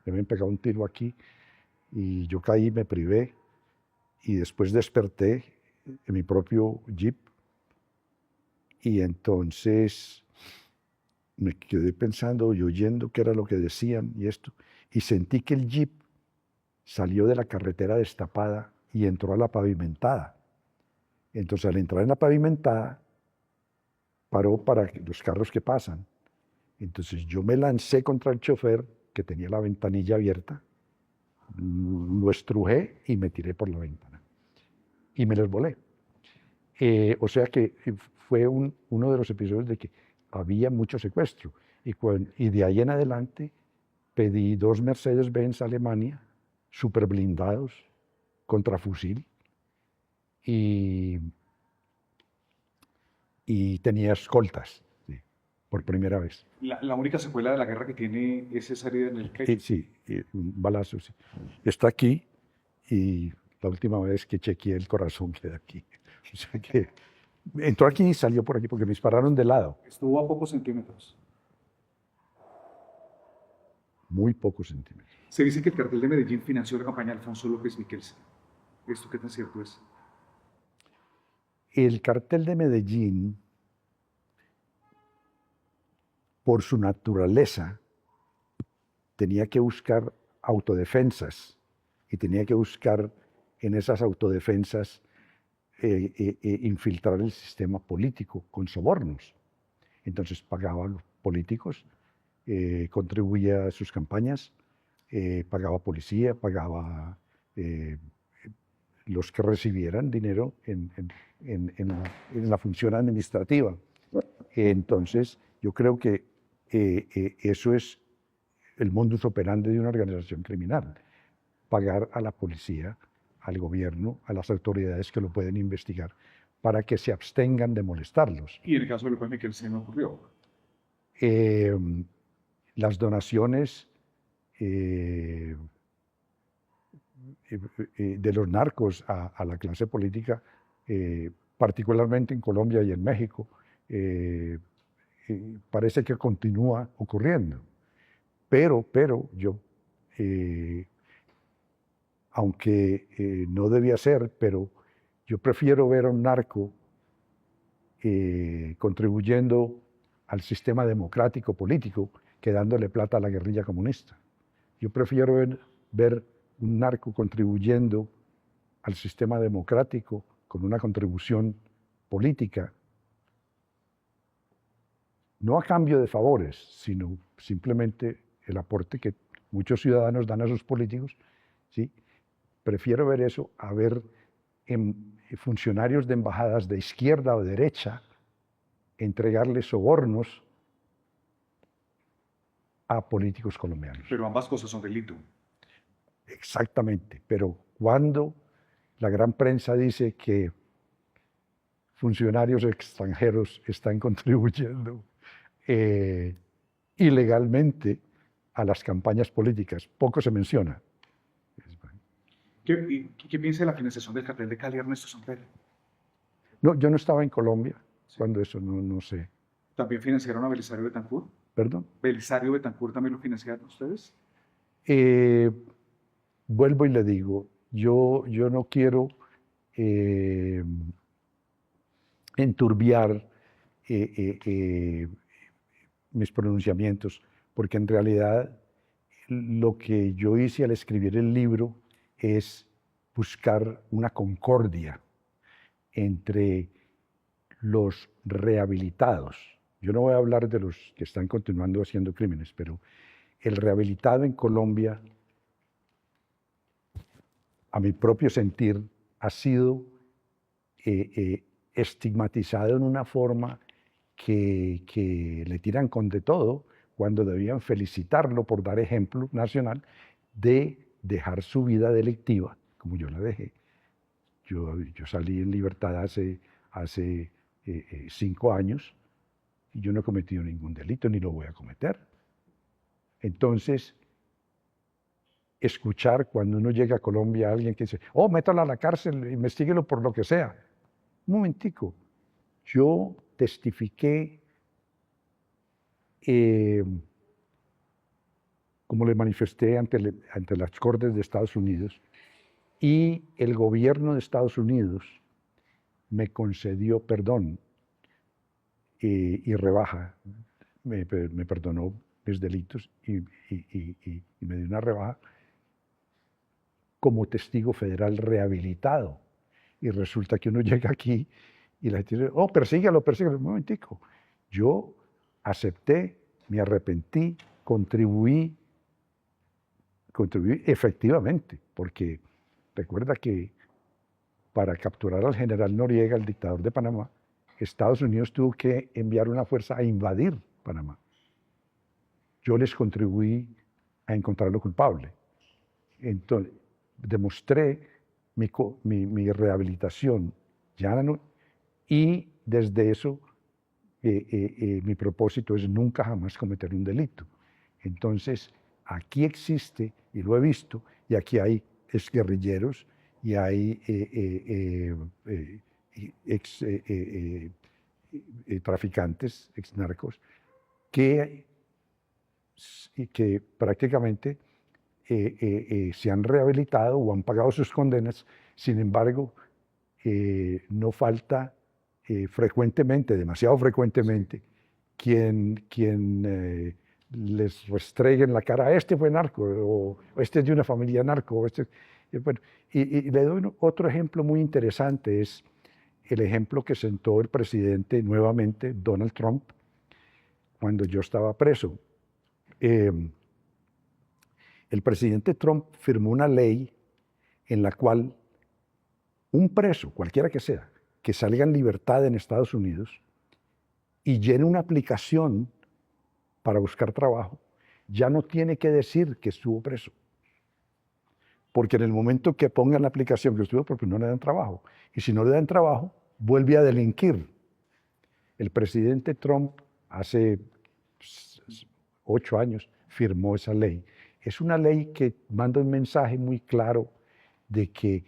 habían pegado un tiro aquí, y yo caí, me privé, y después desperté en mi propio jeep, y entonces me quedé pensando y oyendo qué era lo que decían y esto, y sentí que el jeep salió de la carretera destapada y entró a la pavimentada. Entonces, al entrar en la pavimentada, paró para los carros que pasan. Entonces yo me lancé contra el chofer, que tenía la ventanilla abierta, lo estrujé y me tiré por la ventana. Y me los volé. O sea que fue uno de los episodios de que había mucho secuestro. Y de ahí en adelante pedí 2 Mercedes-Benz Alemania, super blindados, contra fusil, y tenía escoltas, sí, por primera vez. La única secuela de la guerra que tiene es esa herida en el pecho. Sí, un balazo, sí. Está aquí, y la última vez que chequeé el corazón queda aquí. O sea que entró aquí y salió por aquí porque me dispararon de lado. Estuvo a pocos centímetros. Muy pocos centímetros. Se dice que el cartel de Medellín financió la campaña de Alfonso López Miquelsen. ¿Esto qué tan cierto es? El cartel de Medellín, por su naturaleza, tenía que buscar autodefensas y tenía que buscar en esas autodefensas infiltrar el sistema político con sobornos. Entonces pagaba a los políticos, contribuía a sus campañas, pagaba policía, pagaba los que recibieran dinero en la función administrativa. Entonces, yo creo que eso es el modus operandi de una organización criminal: pagar a la policía, al gobierno, a las autoridades que lo pueden investigar, para que se abstengan de molestarlos. Y en el caso de López Miquelsen no ocurrió. Las donaciones de los narcos a la clase política, particularmente en Colombia y en México, parece que continúa ocurriendo. Pero yo, aunque no debía ser, pero yo prefiero ver a un narco contribuyendo al sistema democrático político que dándole plata a la guerrilla comunista. Yo prefiero ver un narco contribuyendo al sistema democrático con una contribución política, no a cambio de favores, sino simplemente el aporte que muchos ciudadanos dan a sus políticos, ¿sí? Prefiero ver eso a ver funcionarios de embajadas de izquierda o derecha entregarles sobornos a políticos colombianos. Pero ambas cosas son delito. Exactamente, pero cuando la gran prensa dice que funcionarios extranjeros están contribuyendo ilegalmente a las campañas políticas, poco se menciona. ¿Qué piensa de la financiación del cartel de Cali, Ernesto Samper? No, yo no estaba en Colombia cuando eso, no sé. ¿También financiaron a Belisario Betancur? ¿Perdón? ¿Belisario Betancur también lo financiaron ustedes? Vuelvo y le digo, yo no quiero enturbiar mis pronunciamientos, porque en realidad lo que yo hice al escribir el libro es buscar una concordia entre los rehabilitados. Yo no voy a hablar de los que están continuando haciendo crímenes, pero el rehabilitado en Colombia, a mi propio sentir, ha sido estigmatizado en una forma que le tiran con de todo, cuando debían felicitarlo por dar ejemplo nacional de dejar su vida delictiva, como yo la dejé. Yo salí en libertad hace 5 años y yo no he cometido ningún delito ni lo voy a cometer. Entonces, escuchar cuando uno llega a Colombia a alguien que dice, oh, métalo a la cárcel, investíguelo por lo que sea. Un momentico, yo testifiqué, como le manifesté ante las Cortes de Estados Unidos, y el gobierno de Estados Unidos me concedió perdón y rebaja, me perdonó mis delitos y me dio una rebaja como testigo federal rehabilitado. Y resulta que uno llega aquí y la gente dice, oh, persígalo. Un momentico. Yo acepté, me arrepentí, contribuí efectivamente, porque recuerda que para capturar al general Noriega, el dictador de Panamá, Estados Unidos tuvo que enviar una fuerza a invadir Panamá. Yo les contribuí a encontrarlo culpable. Entonces, demostré mi rehabilitación y desde eso mi propósito es nunca jamás cometer un delito. Entonces, aquí existe, y lo he visto, y aquí hay exguerrilleros y hay traficantes, exnarcos, que prácticamente se han rehabilitado o han pagado sus condenas. Sin embargo, no falta frecuentemente, demasiado frecuentemente, quien les restregue en la cara, este fue narco, o este es de una familia narco. Bueno, y le doy otro ejemplo muy interesante, es el ejemplo que sentó el presidente nuevamente, Donald Trump, cuando yo estaba preso. El presidente Trump firmó una ley en la cual un preso, cualquiera que sea, que salga en libertad en Estados Unidos y llene una aplicación para buscar trabajo, ya no tiene que decir que estuvo preso. Porque en el momento que ponga en la aplicación que estuvo, porque no le dan trabajo. Y si no le dan trabajo, vuelve a delinquir. El presidente Trump hace 8 años firmó esa ley. Es una ley que manda un mensaje muy claro de que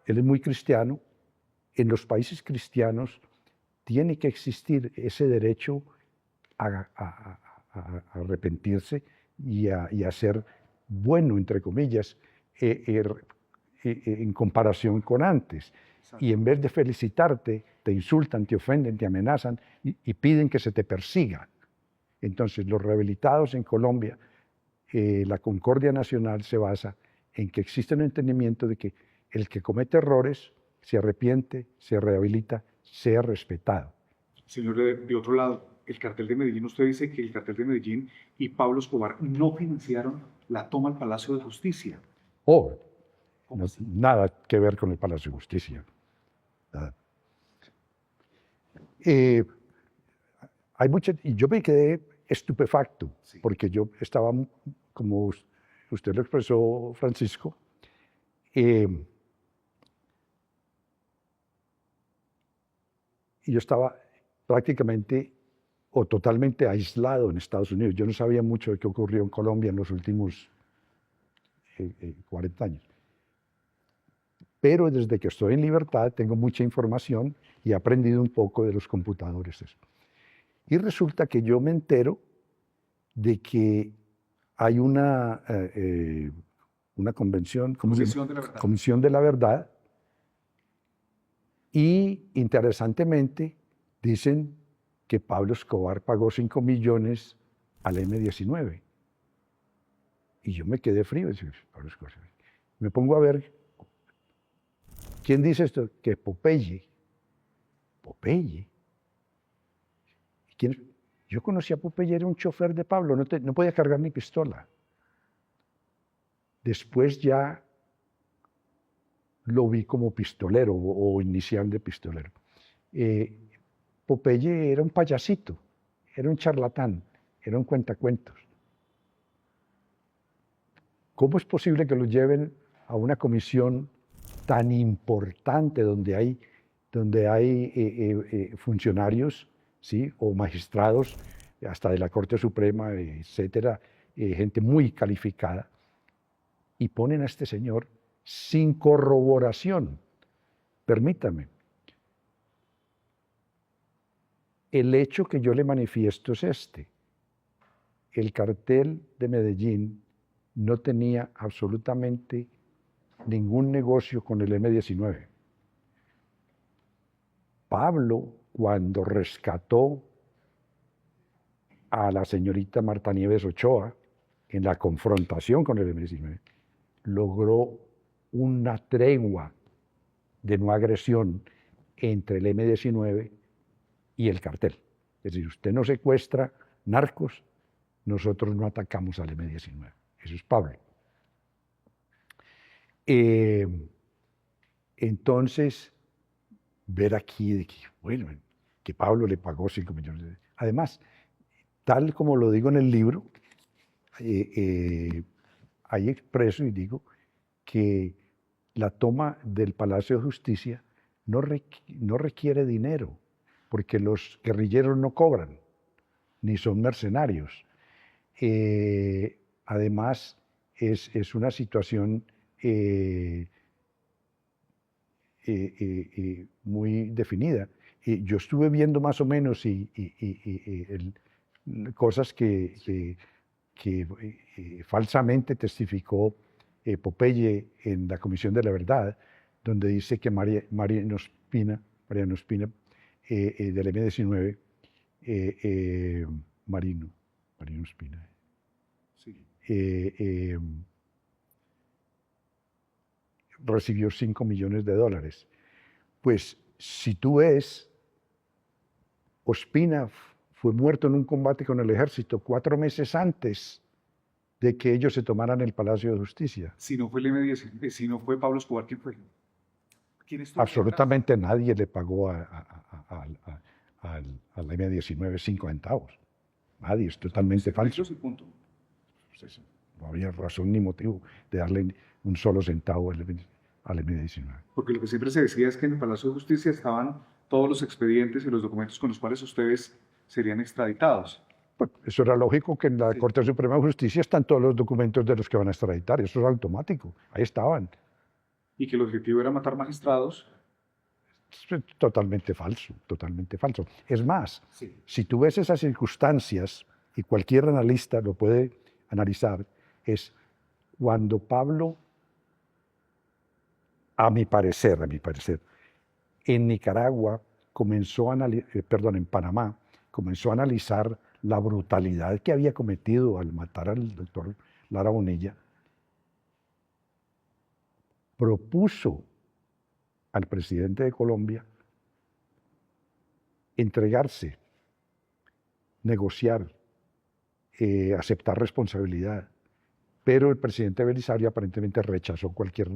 él es muy cristiano. En los países cristianos tiene que existir ese derecho a arrepentirse y a ser bueno, entre comillas, en comparación con antes. Exacto. Y en vez de felicitarte, te insultan, te ofenden, te amenazan y piden que se te persiga. Entonces, los rehabilitados en Colombia, la concordia nacional se basa en que existe un entendimiento de que el que comete errores se arrepiente, se rehabilita, sea respetado. Señor, de otro lado, el cartel de Medellín, usted dice que el cartel de Medellín y Pablo Escobar no financiaron la toma al Palacio de Justicia. Oh, no, nada que ver con el Palacio de Justicia. Nada. Hay mucha, y yo me quedé estupefacto, sí, porque yo estaba, como usted lo expresó, Francisco, y yo estaba prácticamente o totalmente aislado en Estados Unidos. Yo no sabía mucho de qué ocurrió en Colombia en los últimos 40 años. Pero desde que estoy en libertad tengo mucha información y he aprendido un poco de los computadores. Y resulta que yo me entero de que hay una convención, Comisión de la Verdad, y interesantemente dicen que Pablo Escobar pagó 5 millones al M-19. Y yo me quedé frío. Me pongo a ver, ¿quién dice esto? Que Popeye. Popeye. ¿Quién? Yo conocí a Popeye, era un chofer de Pablo, no podía cargar ni pistola. Después ya lo vi como pistolero o inicial de pistolero. Popeye era un payasito, era un charlatán, era un cuentacuentos. ¿Cómo es posible que lo lleven a una comisión tan importante donde hay funcionarios, ¿sí? O magistrados, hasta de la Corte Suprema, etcétera, gente muy calificada, y ponen a este señor sin corroboración? Permítame. El hecho que yo le manifiesto es este. El cartel de Medellín no tenía absolutamente ningún negocio con el M-19. Pablo, cuando rescató a la señorita Marta Nieves Ochoa en la confrontación con el M-19, logró una tregua de no agresión entre el M-19 y el cartel. Es decir, usted no secuestra narcos, nosotros no atacamos al M-19. Eso es Pablo. Entonces, ver aquí de que, bueno, que Pablo le pagó 5 millones de dólares. Además, tal como lo digo en el libro, ahí expreso y digo que la toma del Palacio de Justicia no requiere dinero, porque los guerrilleros no cobran, ni son mercenarios. Además, es una situación muy definida. Yo estuve viendo más o menos cosas que falsamente testificó Popeye en la Comisión de la Verdad, donde dice que Mariano Ospina del M-19, Marino Ospina, Sí. recibió 5 millones de dólares. Pues si tú ves, Ospina fue muerto en un combate con el ejército 4 meses antes de que ellos se tomaran el Palacio de Justicia. Si no fue el M-19, si no fue Pablo Escobar, ¿quién fue? ¿Quién estuvo Absolutamente nadie le pagó al M-19 5 centavos. Nadie, es totalmente falso. Eso es el punto. No había razón ni motivo de darle un solo centavo al M-19. Porque lo que siempre se decía es que en el Palacio de Justicia estaban todos los expedientes y los documentos con los cuales ustedes serían extraditados. Pues eso era lógico, que en la Corte Suprema de Justicia están todos los documentos de los que van a extraditar, eso es automático, ahí estaban. Y que el objetivo era matar magistrados. Es totalmente falso, totalmente falso. Es más, Sí. si tú ves esas circunstancias, y cualquier analista lo puede analizar, es cuando Pablo, a mi parecer, en Nicaragua comenzó a en Panamá, comenzó a analizar la brutalidad que había cometido al matar al doctor Lara Bonilla, propuso al presidente de Colombia entregarse, negociar, aceptar responsabilidad, pero el presidente Belisario aparentemente rechazó cualquier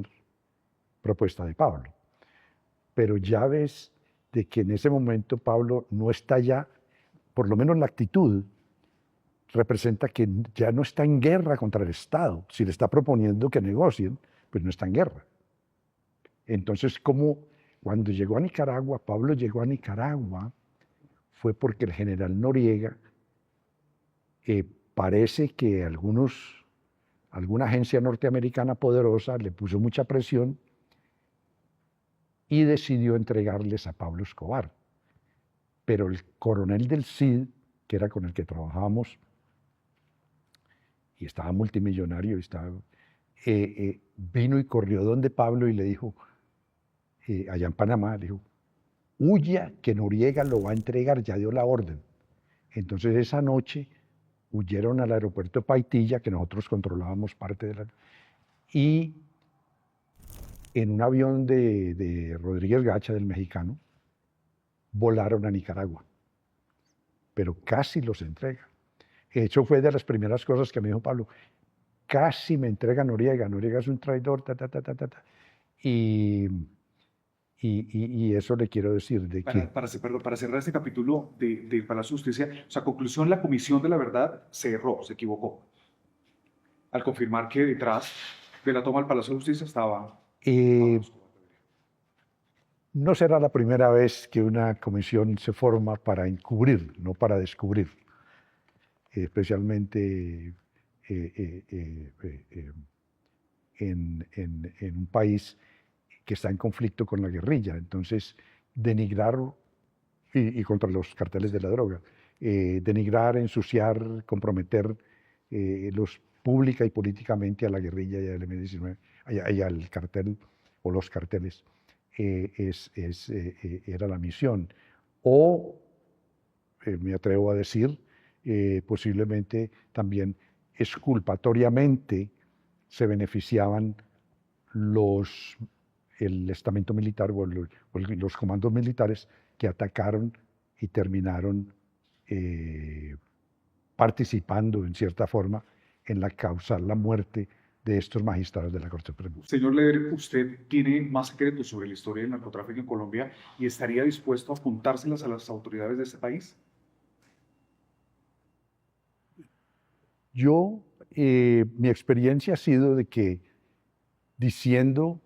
propuesta de Pablo. Pero ya ves de que en ese momento Pablo no está ya, por lo menos la actitud representa que ya no está en guerra contra el Estado. Si le está proponiendo que negocien, pues no está en guerra. Entonces, como cuando llegó a Nicaragua, Pablo llegó a Nicaragua, fue porque el general Noriega parece que alguna agencia norteamericana poderosa le puso mucha presión y decidió entregarles a Pablo Escobar. Pero el coronel del CID, que era con el que trabajábamos, y estaba multimillonario, vino y corrió donde Pablo y le dijo, allá en Panamá, le dijo, huya que Noriega lo va a entregar, ya dio la orden. Entonces esa noche huyeron al aeropuerto de Paitilla, que nosotros controlábamos parte de la... Y en un avión de Rodríguez Gacha, del mexicano, volaron a Nicaragua, pero casi los entrega. Eso fue de las primeras cosas que me dijo Pablo. Casi me entrega Noriega. Noriega es un traidor, ta, ta, ta, ta, ta, ta. Y eso le quiero decir de que... Perdón, para cerrar este capítulo del Palacio de Justicia, o sea, conclusión, la Comisión de la Verdad se erró, se equivocó, al confirmar que detrás de la toma del Palacio de Justicia estaba... No será la primera vez que una comisión se forma para encubrir, no para descubrir, especialmente en un país que está en conflicto con la guerrilla. Entonces, denigrar y contra los carteles de la droga, denigrar, ensuciar, comprometer pública y políticamente a la guerrilla y al M-19 y al cartel o los carteles. Era la misión. O, me atrevo a decir, posiblemente también exculpatoriamente se beneficiaban el estamento militar o los comandos militares que atacaron y terminaron participando en cierta forma en la causa, la muerte de estos magistrados de la Corte Suprema. Señor Leder, usted tiene más secretos sobre la historia del narcotráfico en Colombia y estaría dispuesto a apuntárselas a las autoridades de este país. Yo, mi experiencia ha sido de que diciendo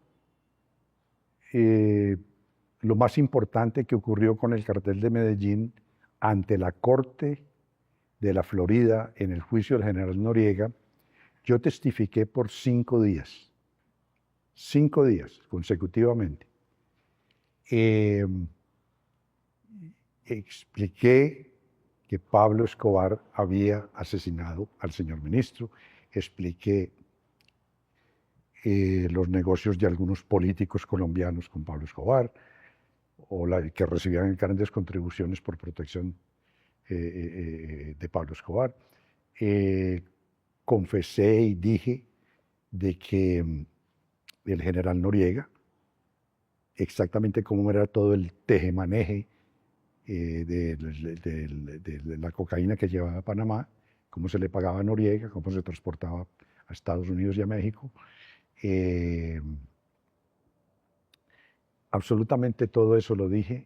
lo más importante que ocurrió con el cartel de Medellín ante la Corte de la Florida en el juicio del general Noriega, yo testifiqué por 5 días consecutivamente. Expliqué que Pablo Escobar había asesinado al señor ministro, expliqué los negocios de algunos políticos colombianos con Pablo Escobar, o que recibían grandes contribuciones por protección de Pablo Escobar. Confesé y dije de que el general Noriega, exactamente cómo era todo el tejemaneje de la cocaína que llevaba a Panamá, cómo se le pagaba a Noriega, cómo se transportaba a Estados Unidos y a México. Absolutamente todo eso lo dije.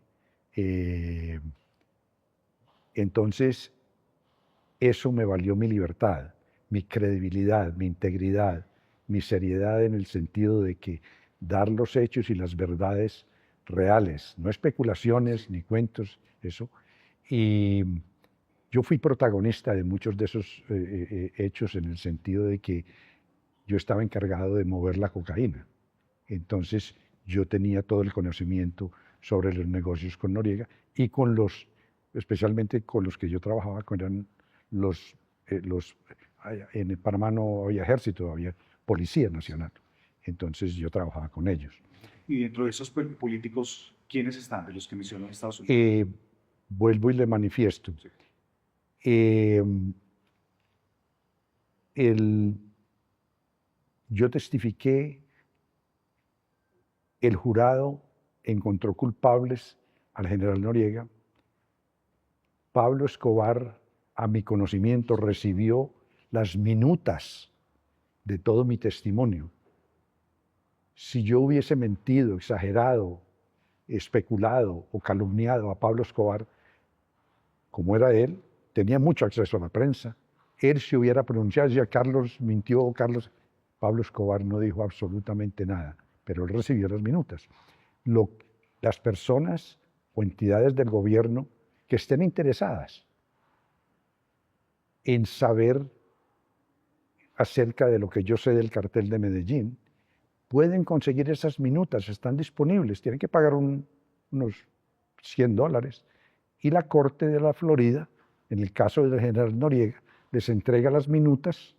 Entonces, eso me valió mi libertad, mi credibilidad, mi integridad, mi seriedad en el sentido de que dar los hechos y las verdades reales, no especulaciones ni cuentos, eso. Y yo fui protagonista de muchos de esos hechos en el sentido de que yo estaba encargado de mover la cocaína. Entonces, yo tenía todo el conocimiento sobre los negocios con Noriega y con especialmente con los que yo trabajaba, que eran en Panamá no había ejército, había policía nacional. Entonces yo trabajaba con ellos. Y dentro de esos políticos, ¿quiénes están de los que mencionó Estados Unidos? Vuelvo y le manifiesto. Sí. Yo testifiqué, el jurado encontró culpables al general Noriega. Pablo Escobar, a mi conocimiento, recibió las minutas de todo mi testimonio. Si yo hubiese mentido, exagerado, especulado o calumniado a Pablo Escobar, como era él, tenía mucho acceso a la prensa. Él se hubiera pronunciado, decía Carlos mintió, Carlos. Pablo Escobar no dijo absolutamente nada, pero él recibió las minutas. Las personas o entidades del gobierno que estén interesadas en saber acerca de lo que yo sé del cartel de Medellín, pueden conseguir esas minutas, están disponibles, tienen que pagar unos $100 y la Corte de la Florida, en el caso del general Noriega, les entrega las minutas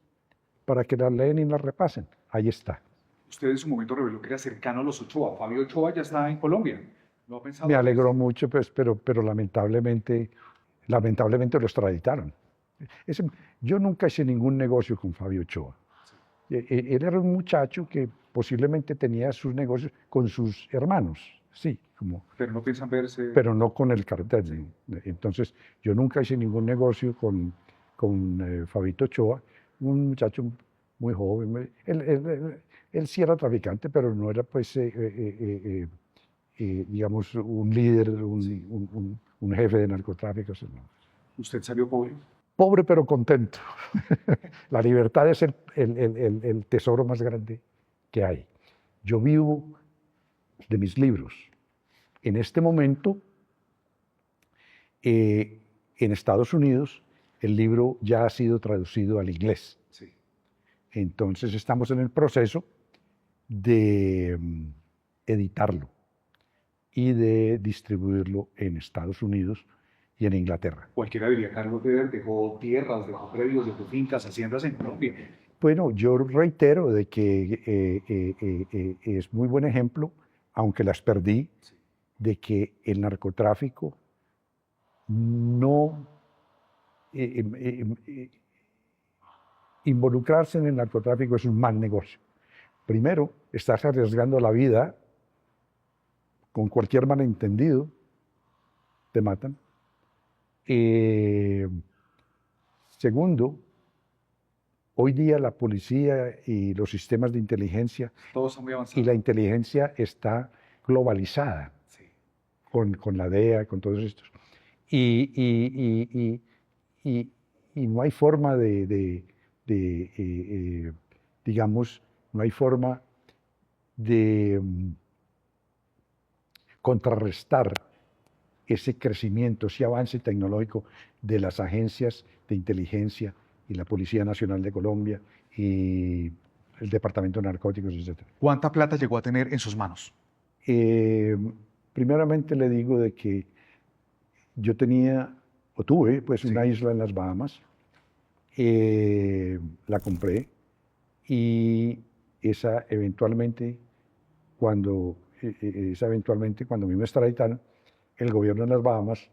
para que las leen y las repasen. Ahí está. Usted en su momento reveló que era cercano a los Ochoa. Fabio Ochoa ya está en Colombia. ¿Lo ha pensado? Me alegró mucho, pues, pero lamentablemente lo extraditaron. Ese- yo nunca hice ningún negocio con Fabio Ochoa. Él era un muchacho que posiblemente tenía sus negocios con sus hermanos, sí, como, Pero no piensan verse. pero no con el cartel. Entonces, yo nunca hice ningún negocio con Fabito Ochoa, un muchacho muy joven. Él sí era traficante, pero no era, pues, digamos, un líder, Sí. un jefe de narcotráfico. No. ¿Usted salió pobre? Pobre pero contento. La libertad es el tesoro más grande que hay. Yo vivo de mis libros. En este momento, en Estados Unidos, el libro ya ha sido traducido al inglés. Sí. Entonces estamos en el proceso de editarlo y de distribuirlo en Estados Unidos y en Inglaterra. Cualquiera diría, Carlos Leder dejó tierras, dejó predios, dejó fincas, haciendas en Colombia. Bueno, yo reitero de que es muy buen ejemplo, aunque las perdí, Sí. de que el narcotráfico no... involucrarse en el narcotráfico es un mal negocio. Primero, estás arriesgando la vida, con cualquier malentendido, te matan. Segundo, hoy día la policía y los sistemas de inteligencia Todo está muy avanzado. y la inteligencia está globalizada Sí. con la DEA, con todos estos. Y, y no hay forma digamos, no hay forma de contrarrestar ese crecimiento, ese avance tecnológico de las agencias de inteligencia y la Policía Nacional de Colombia y el Departamento de Narcóticos, etc. ¿Cuánta plata llegó a tener en sus manos? Primeramente le digo de que yo tenía, o tuve, pues una Sí. isla en las Bahamas, la compré y esa eventualmente, cuando a mí me extraditaron, el gobierno de las Bahamas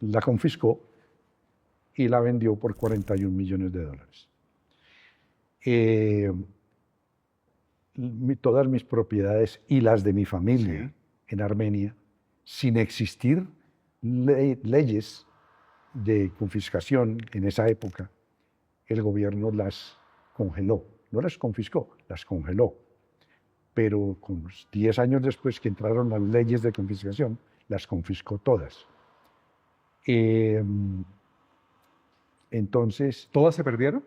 la confiscó y la vendió por $41 millones. Todas mis propiedades y las de mi familia Sí. en Armenia, sin existir leyes de confiscación en esa época, el gobierno las congeló. No las confiscó, las congeló. Pero 10 años después que entraron las leyes de confiscación, las confiscó todas. Entonces, ¿Todas se perdieron?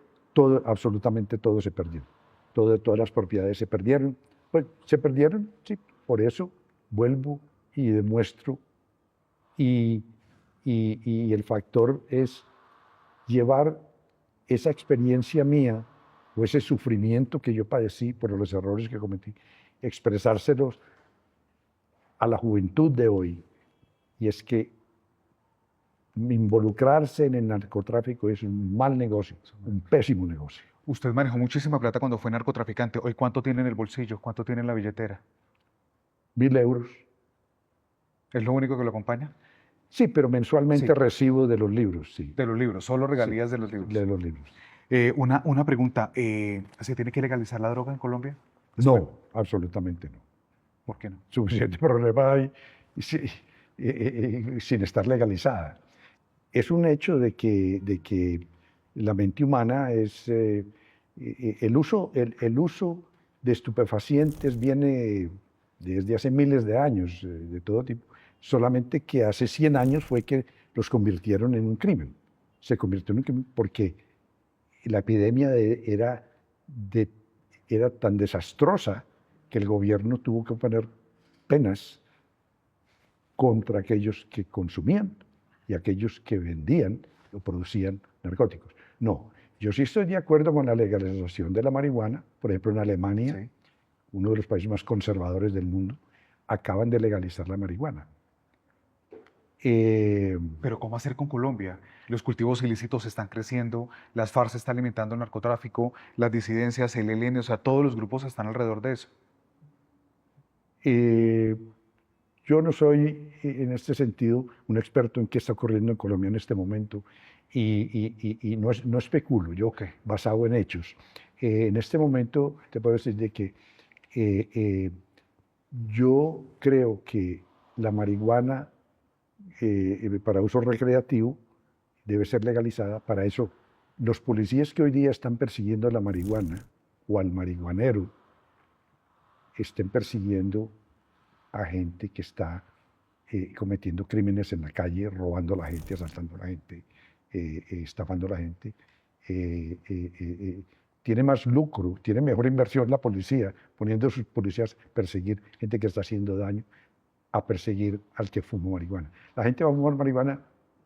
absolutamente todo se perdió. Todas las propiedades se perdieron. Pues, se perdieron, sí, por eso vuelvo y demuestro. Y el factor es llevar esa experiencia mía o ese sufrimiento que yo padecí por los errores que cometí, expresárselos a la juventud de hoy. Y es que involucrarse en el narcotráfico es un mal negocio, un pésimo negocio. Usted manejó muchísima plata cuando fue narcotraficante. ¿Hoy cuánto tiene en el bolsillo? ¿Cuánto tiene en la billetera? 1.000 euros. ¿Es lo único que lo acompaña? Sí, pero mensualmente Sí. recibo de los libros, sí. De los libros, solo regalías Sí, de los libros. de los libros. Una pregunta, ¿se tiene que legalizar la droga en Colombia? No, absolutamente no. ¿Por qué no? Suficiente problema hay sin estar legalizada. Es un hecho de que la mente humana es... el uso de estupefacientes viene desde hace miles de años, de todo tipo, solamente que hace 100 años fue que los convirtieron en un crimen. Se convirtió en un crimen porque la epidemia era tan desastrosa que el gobierno tuvo que poner penas contra aquellos que consumían y aquellos que vendían o producían narcóticos. No, yo sí estoy de acuerdo con la legalización de la marihuana. Por ejemplo, en Alemania, Sí. uno de los países más conservadores del mundo, acaban de legalizar la marihuana. Pero ¿cómo hacer con Colombia? Los cultivos ilícitos están creciendo, las FARC se está alimentando el narcotráfico, las disidencias, el ELN, o sea, todos los grupos están alrededor de eso. Eh, yo no soy en este sentido un experto en qué está ocurriendo en Colombia en este momento y no especulo, yo basado en hechos. En este momento te puedo decir de que eh, eh, yo creo que la marihuana para uso recreativo debe ser legalizada. Para eso, los policías que hoy día están persiguiendo la marihuana o al marihuanero, estén persiguiendo a gente que está cometiendo crímenes en la calle, robando a la gente, asaltando a la gente, estafando a la gente. eh, eh, eh, eh, Tiene más lucro, tiene mejor inversión la policía, poniendo a sus policías a perseguir gente que está haciendo daño, a perseguir al que fuma marihuana. La gente va a fumar marihuana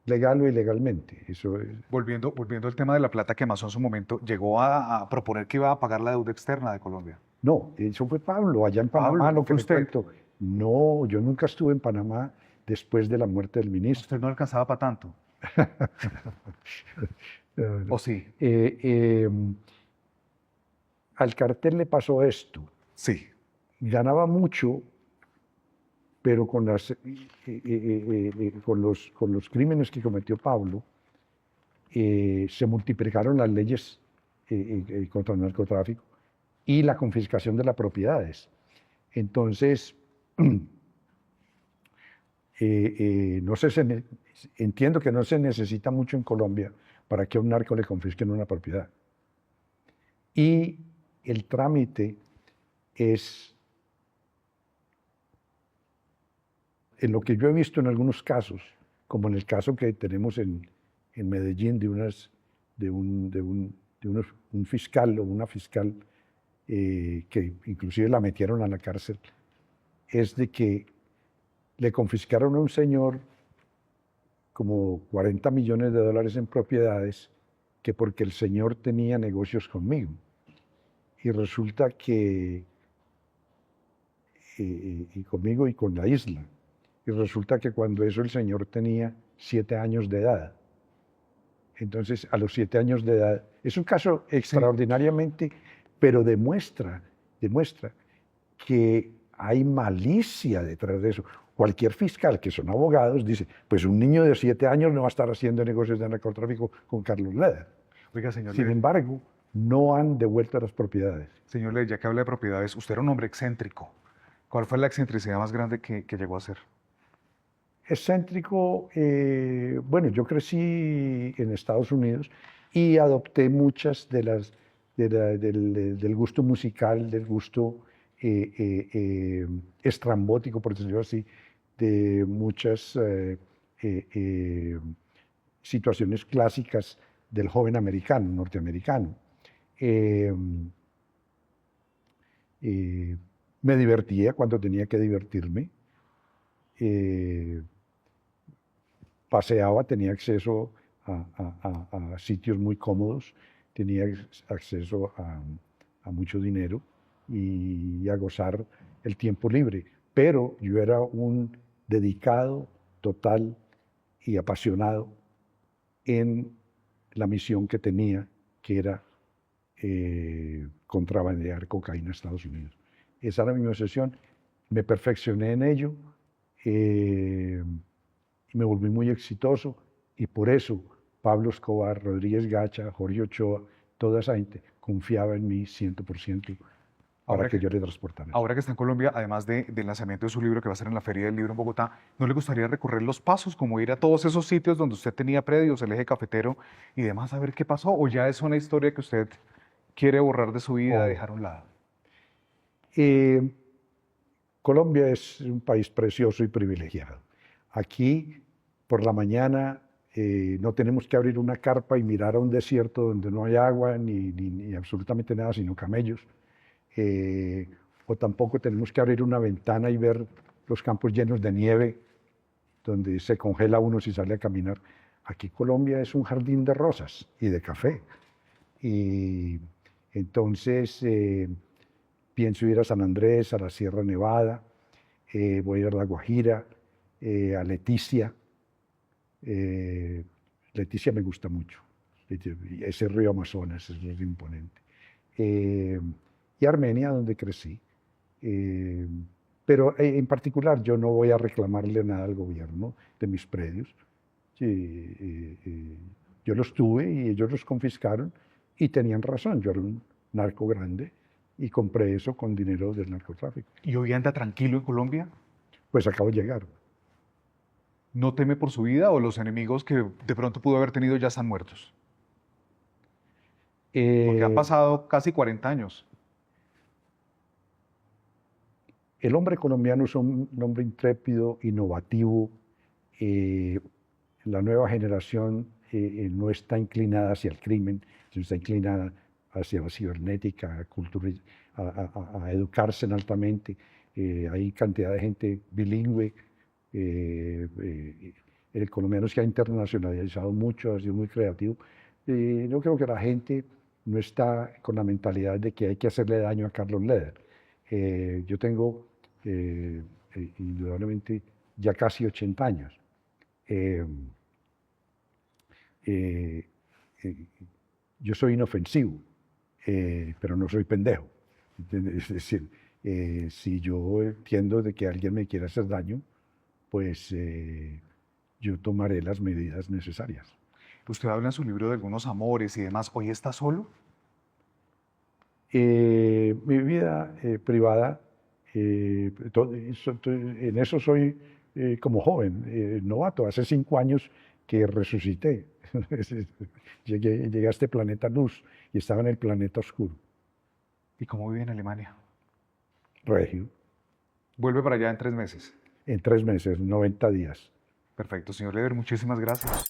legal o ilegalmente. Eso es. Volviendo al tema de la plata que amasó en su momento, llegó a proponer que iba a pagar la deuda externa de Colombia. No, eso fue Pablo, allá en Panamá, Pablo, lo ¿no que fue le usted? cuento. No, yo nunca estuve en Panamá después de la muerte del ministro. Usted no alcanzaba para tanto. ¿O sí? Eh, eh, Al cartel le pasó esto. Sí. Ganaba mucho, pero con los crímenes que cometió Pablo, se multiplicaron las leyes contra el narcotráfico y la confiscación de las propiedades. Entonces, no entiendo que no se necesita mucho en Colombia para que a un narco le confisquen una propiedad. Y el trámite es, en lo que yo he visto en algunos casos, como en el caso que tenemos en Medellín un fiscal o una fiscal que inclusive la metieron a la cárcel, es de que le confiscaron a un señor como 40 millones de dólares en propiedades, que porque el señor tenía negocios conmigo. Y resulta que, y conmigo y con la isla, y resulta que cuando eso el señor tenía 7 años de edad. Entonces, a los 7 años de edad, es un caso extraordinariamente, pero demuestra que hay malicia detrás de eso. Cualquier fiscal, que son abogados, dice, pues un niño de 7 años no va a estar haciendo negocios de narcotráfico con Carlos Leder. Oiga, señor Sin Leder, embargo, no han devuelto las propiedades. señor Leder, ya que habla de propiedades, usted era un hombre excéntrico. ¿Cuál fue la excentricidad más grande que llegó a hacer? Excéntrico, bueno, yo crecí en Estados Unidos y adopté muchas del gusto musical, del gusto estrambótico, por decirlo así, de muchas situaciones clásicas del joven americano, norteamericano. Eh, Me divertía cuando tenía que divertirme. Paseaba, tenía acceso a sitios muy cómodos, tenía acceso a mucho dinero y a gozar el tiempo libre. Pero yo era un dedicado, total y apasionado en la misión que tenía, que era contrabandear cocaína a Estados Unidos. Esa era mi obsesión, me perfeccioné en ello. Y me volví muy exitoso y por eso Pablo Escobar, Rodríguez Gacha, Jorge Ochoa, toda esa gente confiaba en mí 100% para que yo le transportara. Ahora que está en Colombia, además del lanzamiento de su libro que va a ser en la Feria del Libro en Bogotá, ¿no le gustaría recorrer los pasos, como ir a todos esos sitios donde usted tenía predios, el eje cafetero y demás, a ver qué pasó? ¿O ya es una historia que usted quiere borrar de su vida, dejar a un lado? Colombia es un país precioso y privilegiado. Aquí, por la mañana, no tenemos que abrir una carpa y mirar a un desierto donde no hay agua ni absolutamente nada, sino camellos. O tampoco tenemos que abrir una ventana y ver los campos llenos de nieve, donde se congela uno si sale a caminar. Aquí Colombia es un jardín de rosas y de café. Y entonces pienso ir a San Andrés, a la Sierra Nevada, voy a ir a La Guajira, a Leticia. Leticia me gusta mucho, ese río Amazonas es muy imponente. Y Armenia, donde crecí. Pero en particular yo no voy a reclamarle nada al gobierno de mis predios. Sí, yo los tuve y ellos los confiscaron y tenían razón. Yo era un narco grande y compré eso con dinero del narcotráfico. ¿Y hoy anda tranquilo en Colombia? Pues acabo de llegar. ¿No teme por su vida o los enemigos que de pronto pudo haber tenido ya están muertos? Porque han Eh, pasado casi 40 años. el hombre colombiano es un hombre intrépido, innovativo. La nueva generación no está inclinada hacia el crimen, sino está inclinada hacia la cibernética, a educarse altamente. Hay cantidad de gente bilingüe. El colombiano se ha internacionalizado mucho, ha sido muy creativo. Yo creo que la gente no está con la mentalidad de que hay que hacerle daño a Carlos Leder. Yo tengo indudablemente ya casi 80 años. Eh, eh, eh, yo soy inofensivo, pero no soy pendejo. Es decir, si yo entiendo de que alguien me quiere hacer daño, pues yo tomaré las medidas necesarias. Usted habla en su libro de algunos amores y demás. ¿Hoy está solo? Mi vida privada, en eso soy como joven, novato. Hace 5 años que resucité. Llegué a este planeta luz y estaba en el planeta oscuro, ¿Y cómo vive en Alemania? regio, Vuelve para allá en 3 meses. en 3 meses, 90 días. Perfecto, señor Leder, muchísimas gracias.